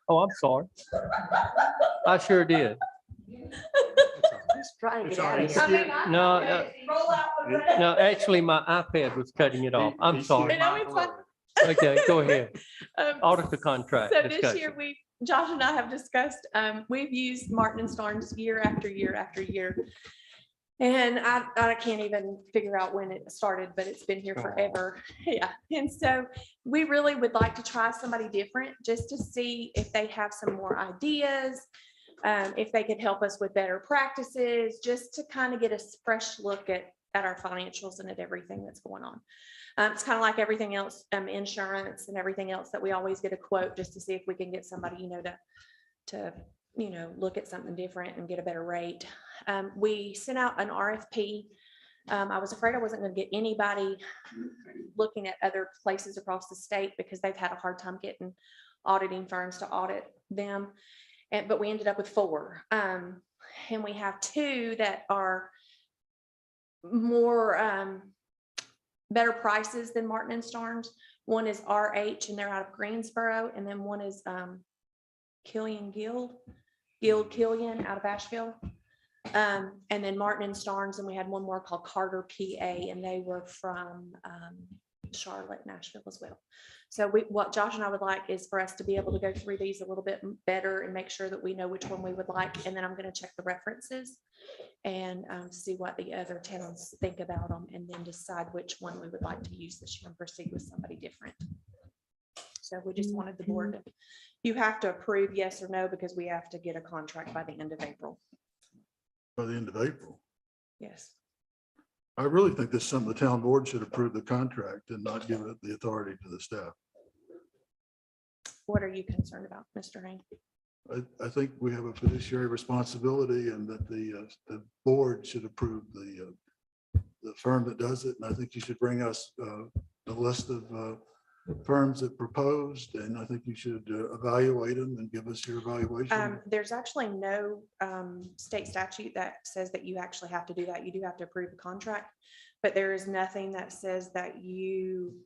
A: Oh, I'm sorry. I sure did.
D: Just trying to get out of here.
H: I mean, I-
A: No,
H: Roll out the red.
A: No, actually, my iPad was cutting it off. I'm sorry.
E: No,
O: it's fine.
A: Okay, go ahead.
O: Auditor
A: Auditor contract
O: So this year,
A: discussion.
O: Josh and I have discussed, we've used Martin and Starnes year after year after year. And I can't even figure out when it started, but it's been here forever. Yeah. And so we really would like to try somebody different, just to see if they have some more ideas, if they could help us with better practices, just to kind of get a fresh look at our financials and at everything that's going on. It's kind of like everything else, insurance and everything else, that we always get a quote just to see if we can get somebody, to look at something different and get a better rate. We sent out an RFP. I was afraid I wasn't going to get anybody looking at other places across the state, because they've had a hard time getting auditing firms to audit them. But we ended up with 4. And we have 2 that are more better prices than Martin and Starnes. One is RH, and they're out of Greensboro, and then one is Killian out of Asheville. And then Martin and Starnes, and we had one more called Carter, PA, and they were from Charlotte, Nashville as well. So what Josh and I would like is for us to be able to go through these a little bit better and make sure that we know which one we would like. And then I'm going to check the references and see what the other towns think about them, and then decide which one we would like to use this year and proceed with somebody different. So we just wanted the board to, you have to approve yes or no, because we have to get a contract by the end of April.
C: By the end of April.
O: Yes.
C: I really think this is something the town board should approve the contract and not give it the authority to the staff.
O: What are you concerned about, Mr. Hain?
C: I think we have a fiduciary responsibility, and that the board should approve the firm that does it. And I think you should bring us a list of firms that proposed, and I think you should evaluate them and give us your evaluation.
O: There's actually no state statute that says that you actually have to do that. You do have to approve the contract, but there is nothing that says that you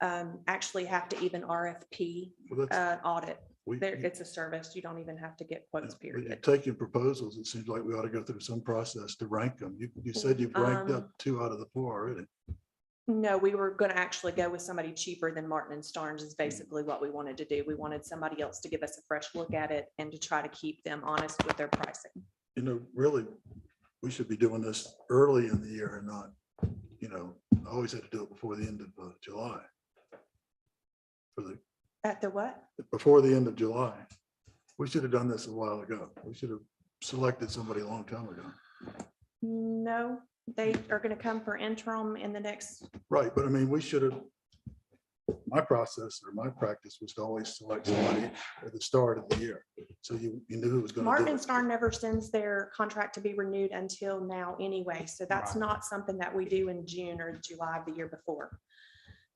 O: actually have to even RFP audit. It's a service. You don't even have to get quotes,
C: When
O: period.
C: you're taking proposals, it seems like we ought to go through some process to rank them. You said you've ranked up 2 out of the 4 already.
O: No, we were going to actually go with somebody cheaper than Martin and Starnes is basically what we wanted to do. We wanted somebody else to give us a fresh look at it and to try to keep them honest with their pricing.
C: Really, we should be doing this early in the year and not, I always had to do it before the end of July.
O: At the what?
C: Before the end of July. We should have done this a while ago. We should have selected somebody a long time ago.
O: No, they are going to come for interim in the next.
C: Right, but I mean, we should have, my process or my practice was to always select somebody at the start of the year. So you knew who was going to
O: Martin
C: do
O: and
C: it.
O: Starr never sends their contract to be renewed until now anyway. So that's not something that we do in June or July of the year before.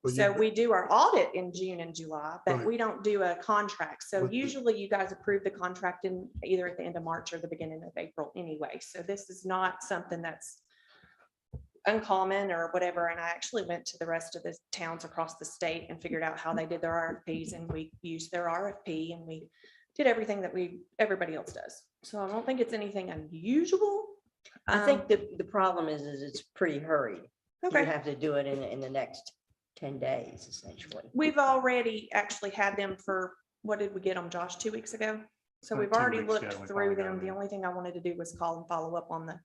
O: So we do our audit in June and July, but we don't do a contract. So usually you guys approve the contract in either at the end of March or the beginning of April anyway. So this is not something that's uncommon or whatever. And I actually went to the rest of the towns across the state and figured out how they did their RFPs, and we used their RFP, and we did everything that everybody else does. So I don't think it's anything unusual.
D: I think the problem is it's pretty hurried.
O: Okay.
D: You have to do it in the next 10 days essentially.
O: We've already actually had them for, what did we get them, Josh, 2 weeks ago? So we've
E: 2
O: already
E: weeks ago,
O: looked
E: we
O: through
E: finally got
O: them. The
E: them.
O: only thing I wanted to do was call and follow up on the,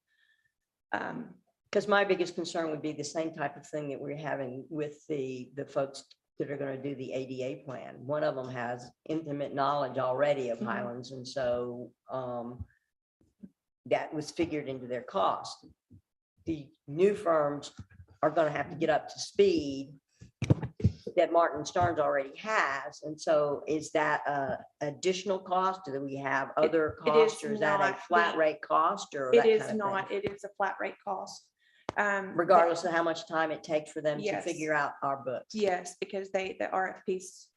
D: Because my biggest concern would be the same type of thing that we're having with the folks that are going to do the ADA plan. One of them has intimate knowledge already of
O: Mhm.
D: Highlands, and so that was figured into their cost. The new firms are going to have to get up to speed that Martin Starnes already has, and so is that a additional cost? Do we have other
O: it is
D: costs, or is that a
O: not
D: flat
O: the-
D: rate cost, or
O: it
D: that
O: is
D: kind of thing?
O: not, it is a flat rate cost.
D: Regardless of how much time it takes for them to
O: Yes.
D: figure out our books.
O: Yes, because the RFPs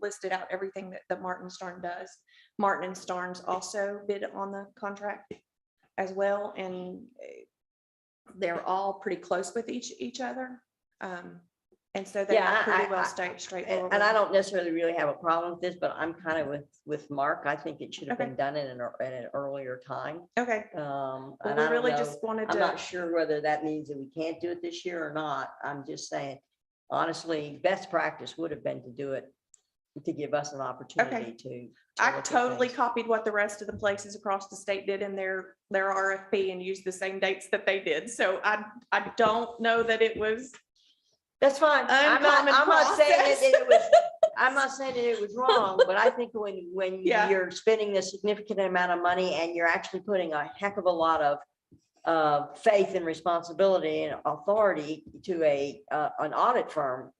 O: listed out everything that Martin Starn does. Martin and Starnes also bid on the contract as well, and they're all pretty close with each other. And so they
D: Yeah,
O: are pretty well
D: And
O: straightforward.
D: I don't necessarily really have a problem with this, but I'm kind of with Mark. I think it should have
O: Okay.
D: been done in an earlier time.
O: Okay,
D: Well,
O: well, we really just wanted
D: I'm not
O: to,
D: sure whether that means that we can't do it this year or not. I'm just saying, honestly, best practice would have been to do it, to give us an opportunity to.
O: I
D: look at
O: totally
D: things.
O: copied what the rest of the places across the state did in their RFP and used the same dates that they did. So I don't know that it was.
D: That's fine.
O: Uncommon
D: I'm not saying that
O: process.
D: it was, I'm not saying that it was wrong, but I think when
O: Yeah.
D: you're spending a significant amount of money and you're actually putting a heck of a lot of faith and responsibility and authority to an audit firm,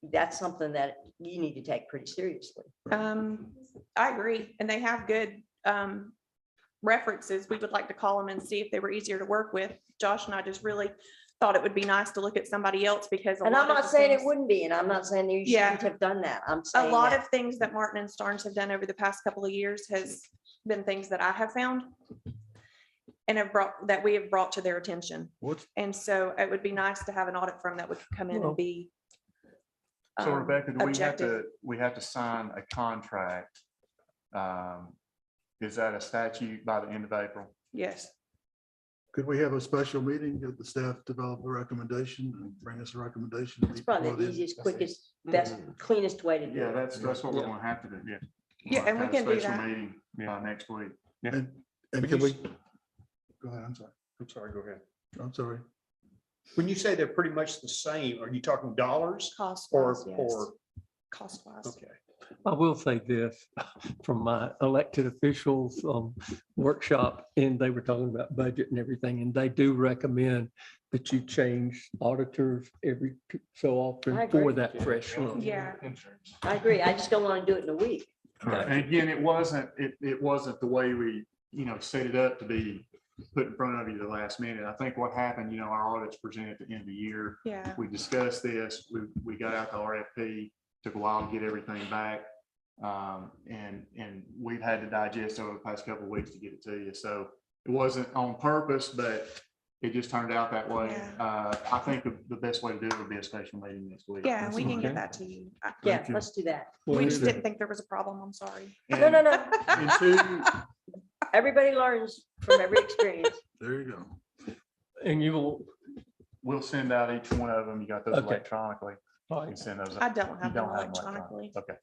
D: that's something that you need to take pretty seriously.
O: I agree, and they have good references. We would like to call them and see if they were easier to work with. Josh and I just really thought it would be nice to look at somebody else because.
D: And I'm not saying it wouldn't be, and I'm not saying that you
O: Yeah.
D: shouldn't have done that. I'm
O: A
D: saying
O: lot
D: that
O: of things that Martin and Starnes have done over the past couple of years has been things that I have found and that we have brought to their attention.
C: What's,
O: And so it would be nice to have an audit firm that would come in
A: Well,
O: and be.
E: So Rebecca, do
O: objective.
E: we have to sign a contract? Is that a statute by the end of April?
O: Yes,
C: could we have a special meeting, get the staff develop a recommendation and bring us a recommendation?
D: it's probably the easiest, quickest, best, cleanest way to do
E: Yeah,
D: it.
E: that's what we're gonna have to do, yeah.
O: Yeah, and we
E: Have a
O: can do
E: special
O: that.
E: meeting, next week.
C: And can we? Go ahead, I'm sorry.
J: Go ahead.
C: I'm sorry.
J: When you say they're pretty much the same, are you talking dollars
O: cost
J: or,
O: wise, yes,
J: or,
O: cost wise.
J: okay.
A: I will say this from my elected officials workshop, and they were talking about budget and everything, and they do recommend that you change auditors every so
D: I
A: often
D: agree.
A: for that fresh look.
O: Yeah,
D: I agree. I just don't want to do it in a week.
E: And again, it wasn't the way we, set it up to be put in front of you the last minute. I think what happened, our audits presented at the end of the year.
O: yeah.
E: We discussed this, we got out the RFP, took a while to get everything back. And we've had to digest over the past couple of weeks to get it to you. So it wasn't on purpose, but it just turned out that way.
O: Yeah.
E: I think the best way to do it would be a special meeting next week.
O: Yeah, we can
A: okay.
O: get that to you.
D: Yeah,
C: you.
D: let's do that.
O: We just didn't think there was a problem. I'm sorry.
D: No, no, no.
E: And two,
D: Everybody learns from every experience.
C: There you go.
A: And you will,
E: we'll send out each one of them. You got those
A: Okay.
E: electronically. You can send those.
O: I don't
E: You
O: have them
E: don't have them
O: electronically,
E: Okay.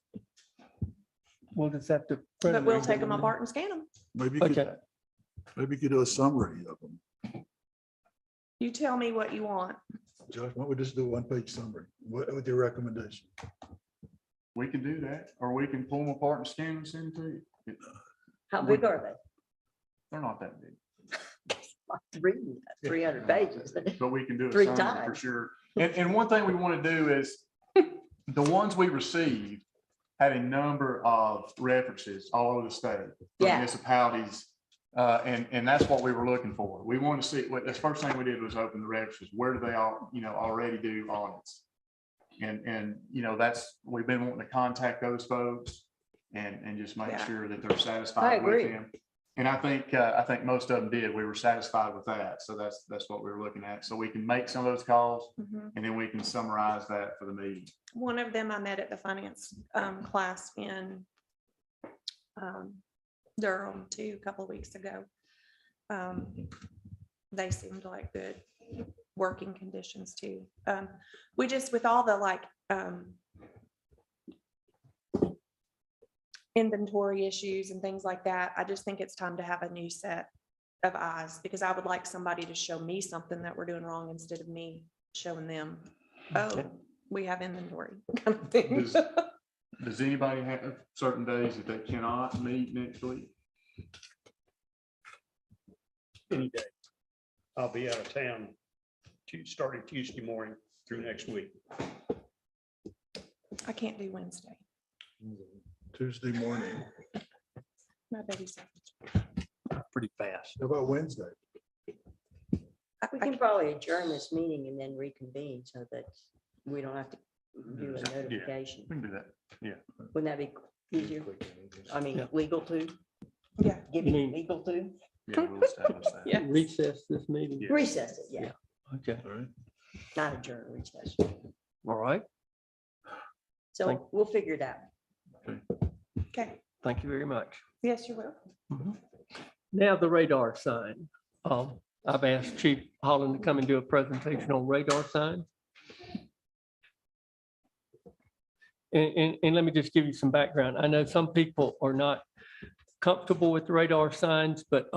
A: we'll just have to.
O: but we'll take them apart and scan them.
C: Maybe you
A: Okay,
C: maybe you could do a summary of them.
O: You tell me what you want.
C: Josh, why don't we just do a one-page summary with your recommendation?
E: We can do that, or we can pull them apart and scan them and send them to you.
D: How big are they?
E: They're not that big.
D: 300 pages.
E: But we can do it
D: 3
E: for
D: times.
E: sure. And one thing we want to do is the ones we received had a number of references all over the state. from
D: Yeah.
E: Municipalities. And that's what we were looking for. We want to see, the first thing we did was open the references. Where do they all, already do audits? And we've been wanting to contact those folks and just make
O: Yeah.
E: sure that they're
D: I
E: satisfied with
D: agree.
E: them. And I think most of them did. We were satisfied with that. So that's what we were looking at. So we can make some of those calls
O: Mhm.
E: and then we can summarize that for the meeting.
O: One of them I met at the finance class in Durham too, a couple of weeks ago. They seemed like good working conditions too. We just, with all the like, inventory issues and things like that, I just think it's time to have a new set of eyes, because I would like somebody to show me something that we're doing wrong instead of me showing them, oh, we have inventory kind of thing.
E: Does anybody have certain days that they cannot meet next week?
K: Any day. I'll be out of town starting Tuesday morning through next week.
O: I can't do Wednesday.
C: Tuesday morning.
O: My baby's.
K: Pretty fast.
C: How about Wednesday?
D: We can probably adjourn this meeting and then reconvene so that we don't have to do a notification.
E: We can do that. Yeah.
D: Wouldn't that be easier? I mean,
A: Yeah.
D: legal too?
O: Yeah.
D: Give
A: You
D: you
A: mean-
D: legal too?
E: Yeah, we'll establish that.
O: Yeah.
A: Recess this meeting.
E: Yeah.
D: Recess it, yeah,
A: Okay,
C: All right.
D: not adjourn, recess.
A: all right.
D: So
A: Thank-
D: we'll figure it out.
O: Okay.
A: Thank you very much.
O: Yes, you will.
A: Mhm. Now the radar sign. I've asked Chief Holland to come and do a presentation on radar signs. And let me just give you some background. I know some people are not comfortable with radar signs, but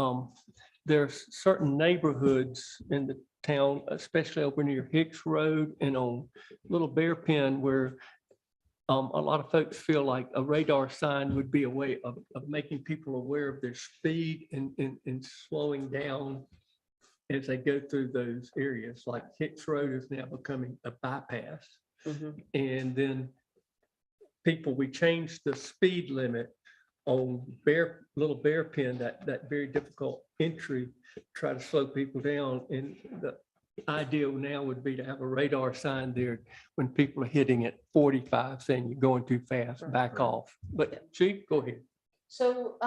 A: there's certain neighborhoods in the town, especially over near Hicks Road and on Little Bear Pen, where a lot of folks feel like a radar sign would be a way of making people aware of their speed and slowing down as they go through those areas. Like Hicks Road is now becoming a bypass.
D: Mhm.
A: And then we changed the speed limit on Little Bear Pen, that very difficult entry, try to slow people down. And the ideal now would be to have a radar sign there when people are hitting at 45, saying you're going too fast, back off. But Chief, go ahead.
M: So,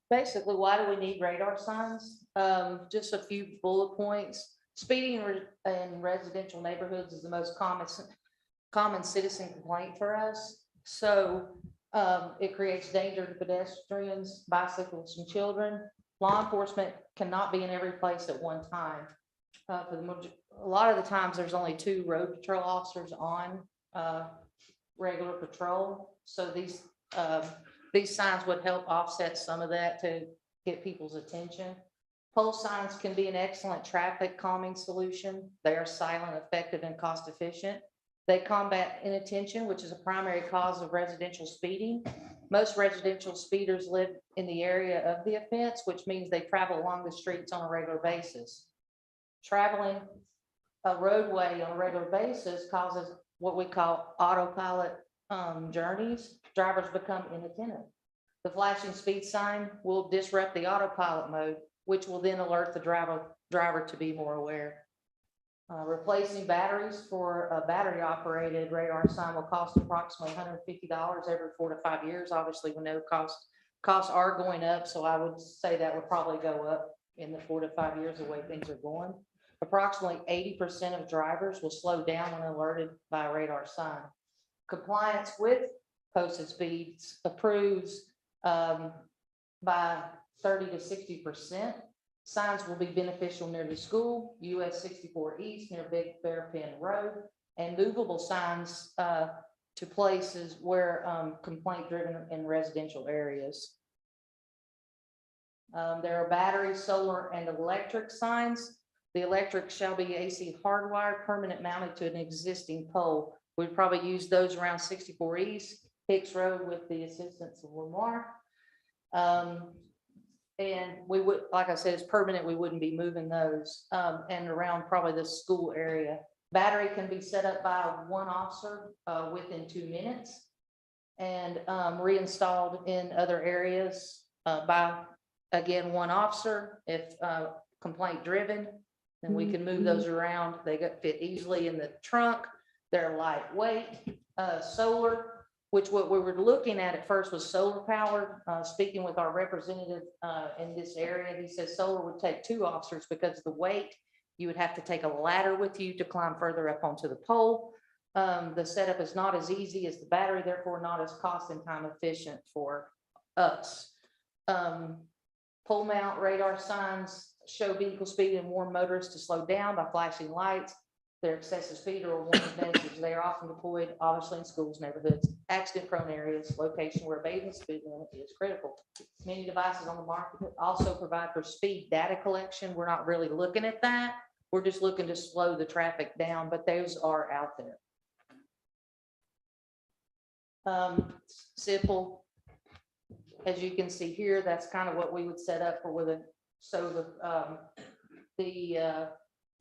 M: basically, why do we need radar signs? Just a few bullet points. Speeding in residential neighborhoods is the most common citizen complaint for us. So, it creates danger to pedestrians, bicyclists, and children. Law enforcement cannot be in every place at one time. A lot of the times, there's only 2 road patrol officers on regular patrol. So these signs would help offset some of that to get people's attention. Pole signs can be an excellent traffic calming solution. They are silent, effective, and cost efficient. They combat inattention, which is a primary cause of residential speeding. Most residential speeders live in the area of the offense, which means they travel along the streets on a regular basis. Traveling a roadway on a regular basis causes what we call autopilot journeys. Drivers become inattentive. The flashing speed sign will disrupt the autopilot mode, which will then alert the driver to be more aware. Replacing batteries for a battery operated radar sign will cost approximately $150 every 4 to 5 years. Obviously, we know costs are going up, so I would say that would probably go up in the 4 to 5 years the way things are going. Approximately 80% of drivers will slow down when alerted by a radar sign. Compliance with posted speeds approves by 30 to 60%. Signs will be beneficial near the school, US 64 East near Big Bear Pen Road, and movable signs to places where complaint driven in residential areas. There are battery, solar, and electric signs. The electric shall be AC hardwired, permanent mounted to an existing pole. We'd probably use those around 64 East, Hicks Road with the assistance of Lamar. And we would, like I said, it's permanent. We wouldn't be moving those and around probably the school area. Battery can be set up by 1 officer within 2 minutes and reinstalled in other areas by, again, 1 officer. If complaint driven, then we can move those around. They fit easily in the trunk. They're lightweight. Solar, which what we were looking at first was solar powered. Speaking with our representative in this area, he says solar would take 2 officers because of the weight. You would have to take a ladder with you to climb further up onto the pole. The setup is not as easy as the battery, therefore not as cost and time efficient for us. Pole mount radar signs show vehicle speed and warn motorists to slow down by flashing lights. Their excessive speed or warning messages. They are often deployed, obviously in schools, neighborhoods, accident-prone areas, location where bathing speed limit is critical. Many devices on the market also provide for speed data collection. We're not really looking at that. We're just looking to slow the traffic down, but those are out there. Simple. As you can see here, that's kind of what we would set up for with a, so the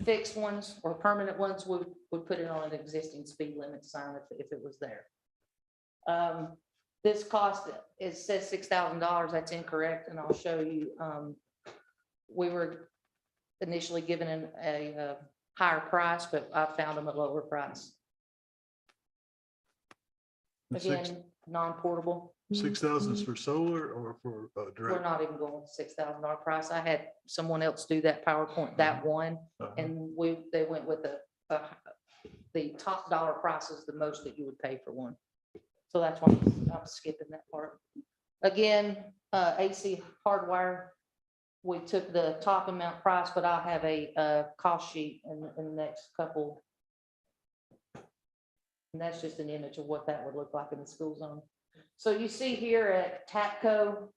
M: fixed ones or permanent ones would put it on an existing speed limit sign if it was there. This cost, it says $6,000. That's incorrect, and I'll show you. We were initially given a higher price, but I found them at lower price. Again, non-portable.
C: 6,000 is for solar or for
M: We're
C: direct?
M: not even going with $6,000 price. I had someone else do that PowerPoint, that one, and they went with the top dollar price is the most that you would pay for one. So that's why I'm skipping that part. Again, AC hardwire, we took the top amount price, but I'll have a cost sheet in the next couple. And that's just an image of what that would look like in the school zone. So you see here at TAPCO,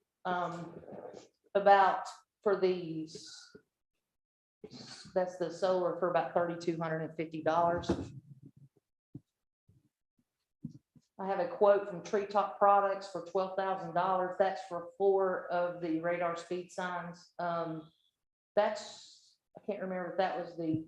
M: about for these, that's the solar for about $3,250. I have a quote from Treetop Products for $12,000. That's for 4 of the radar speed signs. That's, I can't remember if that was the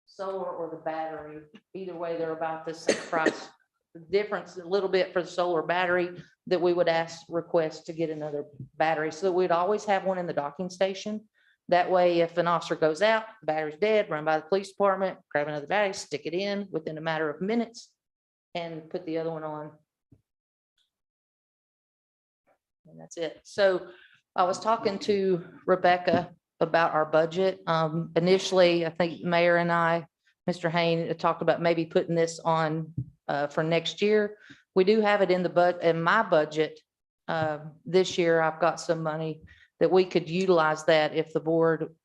M: solar or the battery. Either way, they're about the same price. The difference a little bit for the solar battery that we would request to get another battery, so that we'd always have one in the docking station. That way, if an officer goes out, the battery's dead, run by the police department, grab another battery, stick it in within a matter of minutes, and put the other one on. And that's it. So I was talking to Rebecca about our budget. Initially, I think Mayor and I, Mr. Hayne, talked about maybe putting this on for next year. We do have it in my budget. This year, I've got some money that we could utilize that if the board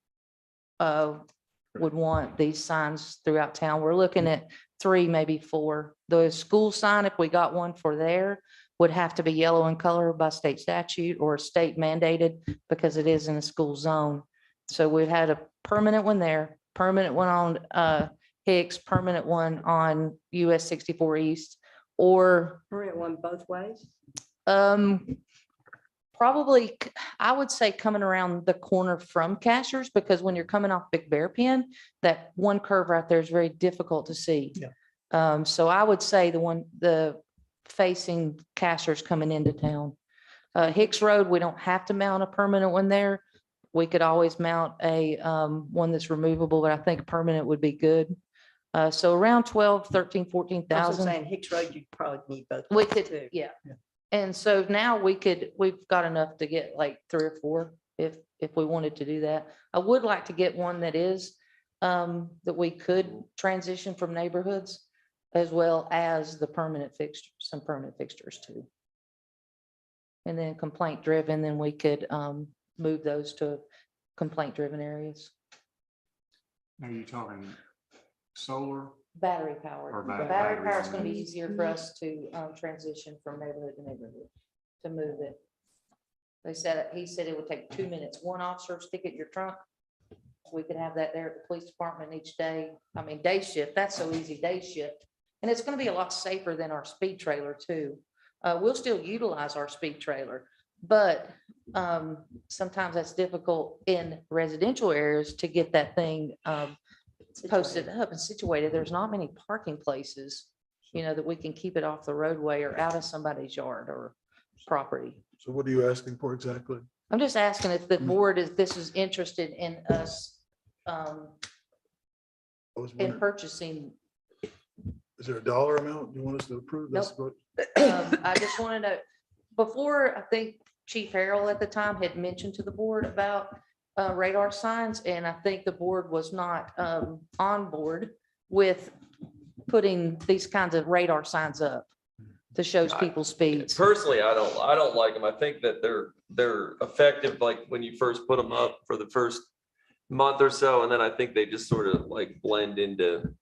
M: would want these signs throughout town. We're looking at 3, maybe 4. The school sign, if we got one for there, would have to be yellow in color by state statute or state mandated because it is in a school zone. So we've had a permanent one there, permanent one on Hicks, permanent one on US 64 East, or
D: Permanent one both ways?
M: probably, I would say coming around the corner from Cashers, because when you're coming off Big Bear Pen, that one curve right there is very difficult to see.
A: Yeah.
M: So I would say the facing Cashers coming into town. Hicks Road, we don't have to mount a permanent one there. We could always mount a one that's removable, but I think permanent would be good. So around 12, 13,
D: I was
M: 14,000.
D: saying Hicks Road, you'd probably need both.
M: We
D: ways,
M: could,
D: too.
M: yeah. And so now we've got enough to get like 3 or 4 if we wanted to do that. I would like to get one that is that we could transition from neighborhoods, as well as the permanent fixtures, some permanent fixtures too. And then complaint driven, then we could move those to complaint driven areas.
E: Are you talking solar?
M: Battery powered.
E: Or
M: Battery power is
E: battery.
M: going to be easier for us to transition from neighborhood to neighborhood, to move it. He said it would take 2 minutes. One officer stick it in your trunk. We could have that there at the police department each day. I mean, day shift, that's so easy, day shift. And it's going to be a lot safer than our speed trailer too. We'll still utilize our speed trailer, but sometimes that's difficult in residential areas to get that thing posted up and situated. There's not many parking places, that we can keep it off the roadway or out of somebody's yard or property.
C: So what are you asking for exactly?
M: I'm just asking if the board is interested in us
C: I was
M: in
C: wondering,
M: purchasing.
C: is there a dollar amount you want us to approve? That's
M: Nope.
C: what-
M: I just wanted to, before, I think Chief Harrell at the time had mentioned to the board about radar signs, and I think the board was not on board with putting these kinds of radar signs up that shows people's speeds.
B: Personally, I don't like them. I think that they're effective, like when you first put them up for the first month or so, and then I think they just sort of like blend into,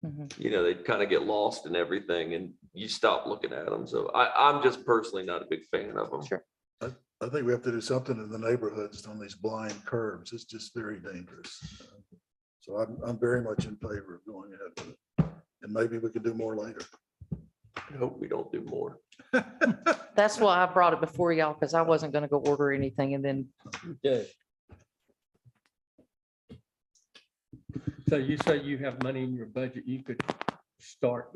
B: they kind of get lost in everything and you stop looking at them. So I'm just personally not a big fan of them.
M: Sure.
C: I think we have to do something in the neighborhoods on these blind curves. It's just very dangerous. So I'm very much in favor of going ahead with it. And maybe we could do more later.
B: I hope we don't do more.
M: That's why I brought it before y'all, because I wasn't gonna go order anything and then.
A: Okay. So you say you have money in your budget, you could start.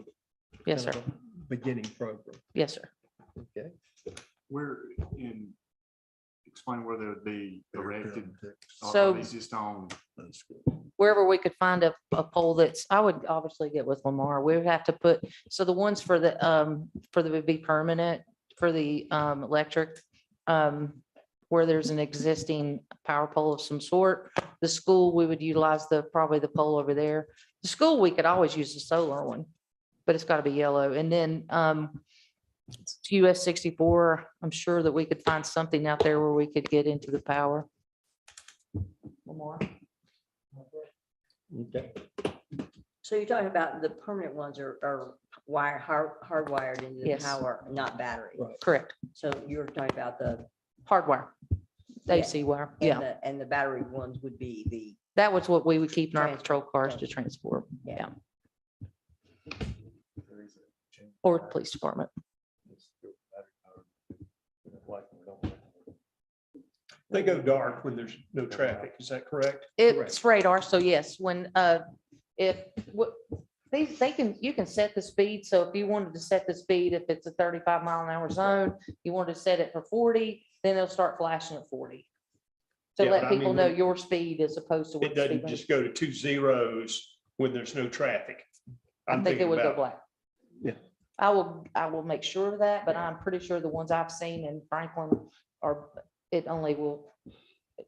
M: Yes,
A: kind
M: sir.
A: of a Beginning program.
M: Yes, sir.
A: Okay.
E: Where in, explain where they would be erected.
M: So-
E: Are these just on,
M: Wherever we could find a pole that's, I would obviously get with Lamar. We would have to put, so the ones for the would be permanent for the electric, where there's an existing power pole of some sort. The school, we would utilize probably the pole over there. The school, we could always use the solar one, but it's got to be yellow. And then US 64, I'm sure that we could find something out there where we could get into the power. Lamar.
A: Okay.
D: So you're talking about the permanent ones are hardwired into the
M: Yes.
D: power, not battery.
M: Correct.
D: So you're talking about the.
M: Hardwire.
D: Yeah.
M: AC wire.
D: and
M: Yeah.
D: And the battery ones would be the.
M: That was what we would keep in our
D: Transport,
M: patrol cars to transport.
D: Yeah.
M: Or police department.
K: They go dark when there's no traffic. Is that correct?
M: It's radar, so yes, when, you can set the speed, so if you wanted to set the speed, if it's a 35-mile-an-hour zone, you want to set it for 40, then they'll start flashing at 40. To
K: Yeah,
M: let
K: but I
M: people
K: mean,
M: know
K: when-
M: your speed as opposed to. what
K: It
M: the speed
K: doesn't
M: limit
K: just go to 2 zeros when there's no traffic.
M: I
K: I'm
M: think it
K: thinking
M: would go
K: about,
M: black.
A: Yeah.
M: I will make sure of that, but I'm pretty sure the ones I've seen in Franklin it only will,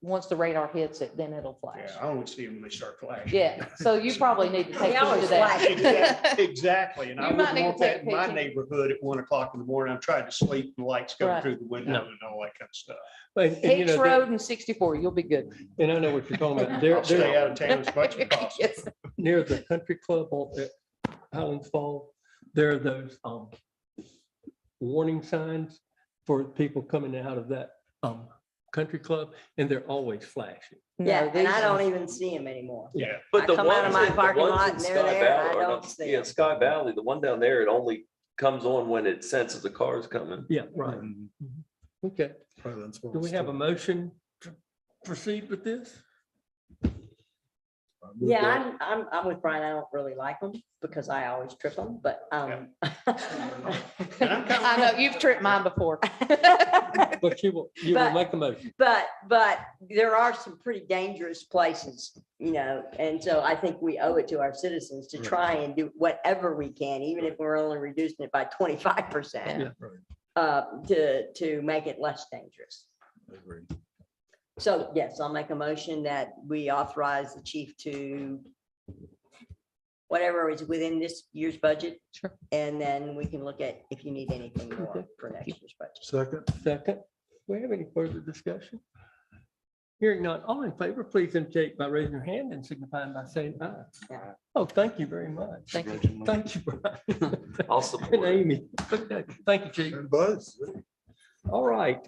M: once the radar hits it, then it'll flash.
K: yeah, I only see them when they start flashing.
M: Yeah, so you probably need to take
D: They
M: heed
D: always
M: to that.
K: Exactly, and I
M: You might
K: wouldn't
M: need to
K: want
M: take
K: that in my
M: pictures.
K: neighborhood at 1 o'clock in the morning. I'm trying to sleep and lights go
M: Right.
K: through the window
A: No.
K: and all that kind of stuff.
A: And, you
M: Hicks
A: know,
M: Road and 64, you'll be good.
A: and I know what you're talking about.
K: I'll stay out of town as much as possible.
M: Yes.
A: Near the country club at Highlands Fall, there are those warning signs for people coming out of that country club, and they're always flashing.
D: Yeah,
M: No,
D: and I
M: these-
D: don't even see them anymore.
K: Yeah.
B: But
D: I
B: the
D: come out of
B: ones
D: my
B: in- the
D: parking
B: ones
D: lot
B: in
D: and they're
B: Sky
D: there, I
B: Valley are
D: don't
B: not-
D: see
B: Yeah,
D: them.
B: Sky Valley, the one down there, it only comes on when it senses the car's coming.
A: Yeah, right. Okay. Do we have a motion to proceed with this?
D: Yeah, I'm with Brian. I don't really like them because I always trip them, but.
M: I know, you've tripped mine before.
A: But you will
D: But-
A: make a motion.
D: But there are some pretty dangerous places, and so I think we owe it to our citizens to try and do whatever we can, even if we're only reducing it by 25%. To make it less dangerous. So yes, I'll make a motion that we authorize the chief to whatever is within this year's budget.
M: Sure.
D: And then we can look at if you need anything more for next year's budget.
C: Second,
A: Do we have any further discussion? Hearing none, all in favor, please indicate by raising your hand and signifying by saying aye.
D: Aye.
A: Oh, thank you very much.
M: Thank you.
A: Thank you, Brian.
B: I'll support
A: And
B: it.
A: Amy. Okay, thank you, Chief.
C: and Buzz.
A: All right.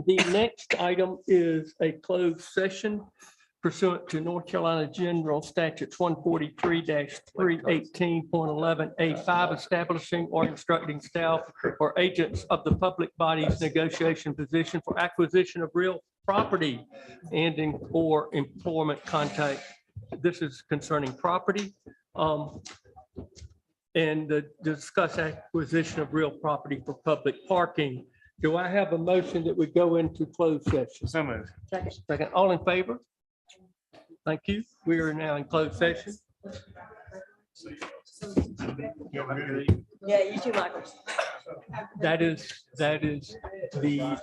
A: The next item is a closed session pursuant to North Carolina General Statutes 143-318.11A5, establishing or instructing staff or agents of the public body's negotiation position for acquisition of real property and in or employment contact. This is concerning property. And discuss acquisition of real property for public parking. Do I have a motion that we go into closed session?
K: So moved.
A: Second, all in favor? Thank you. We are now in closed session.
D: Yeah, you too, Michael.
A: That is the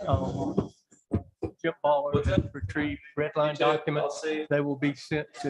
A: chip ball retrieve red line documents. They will be sent to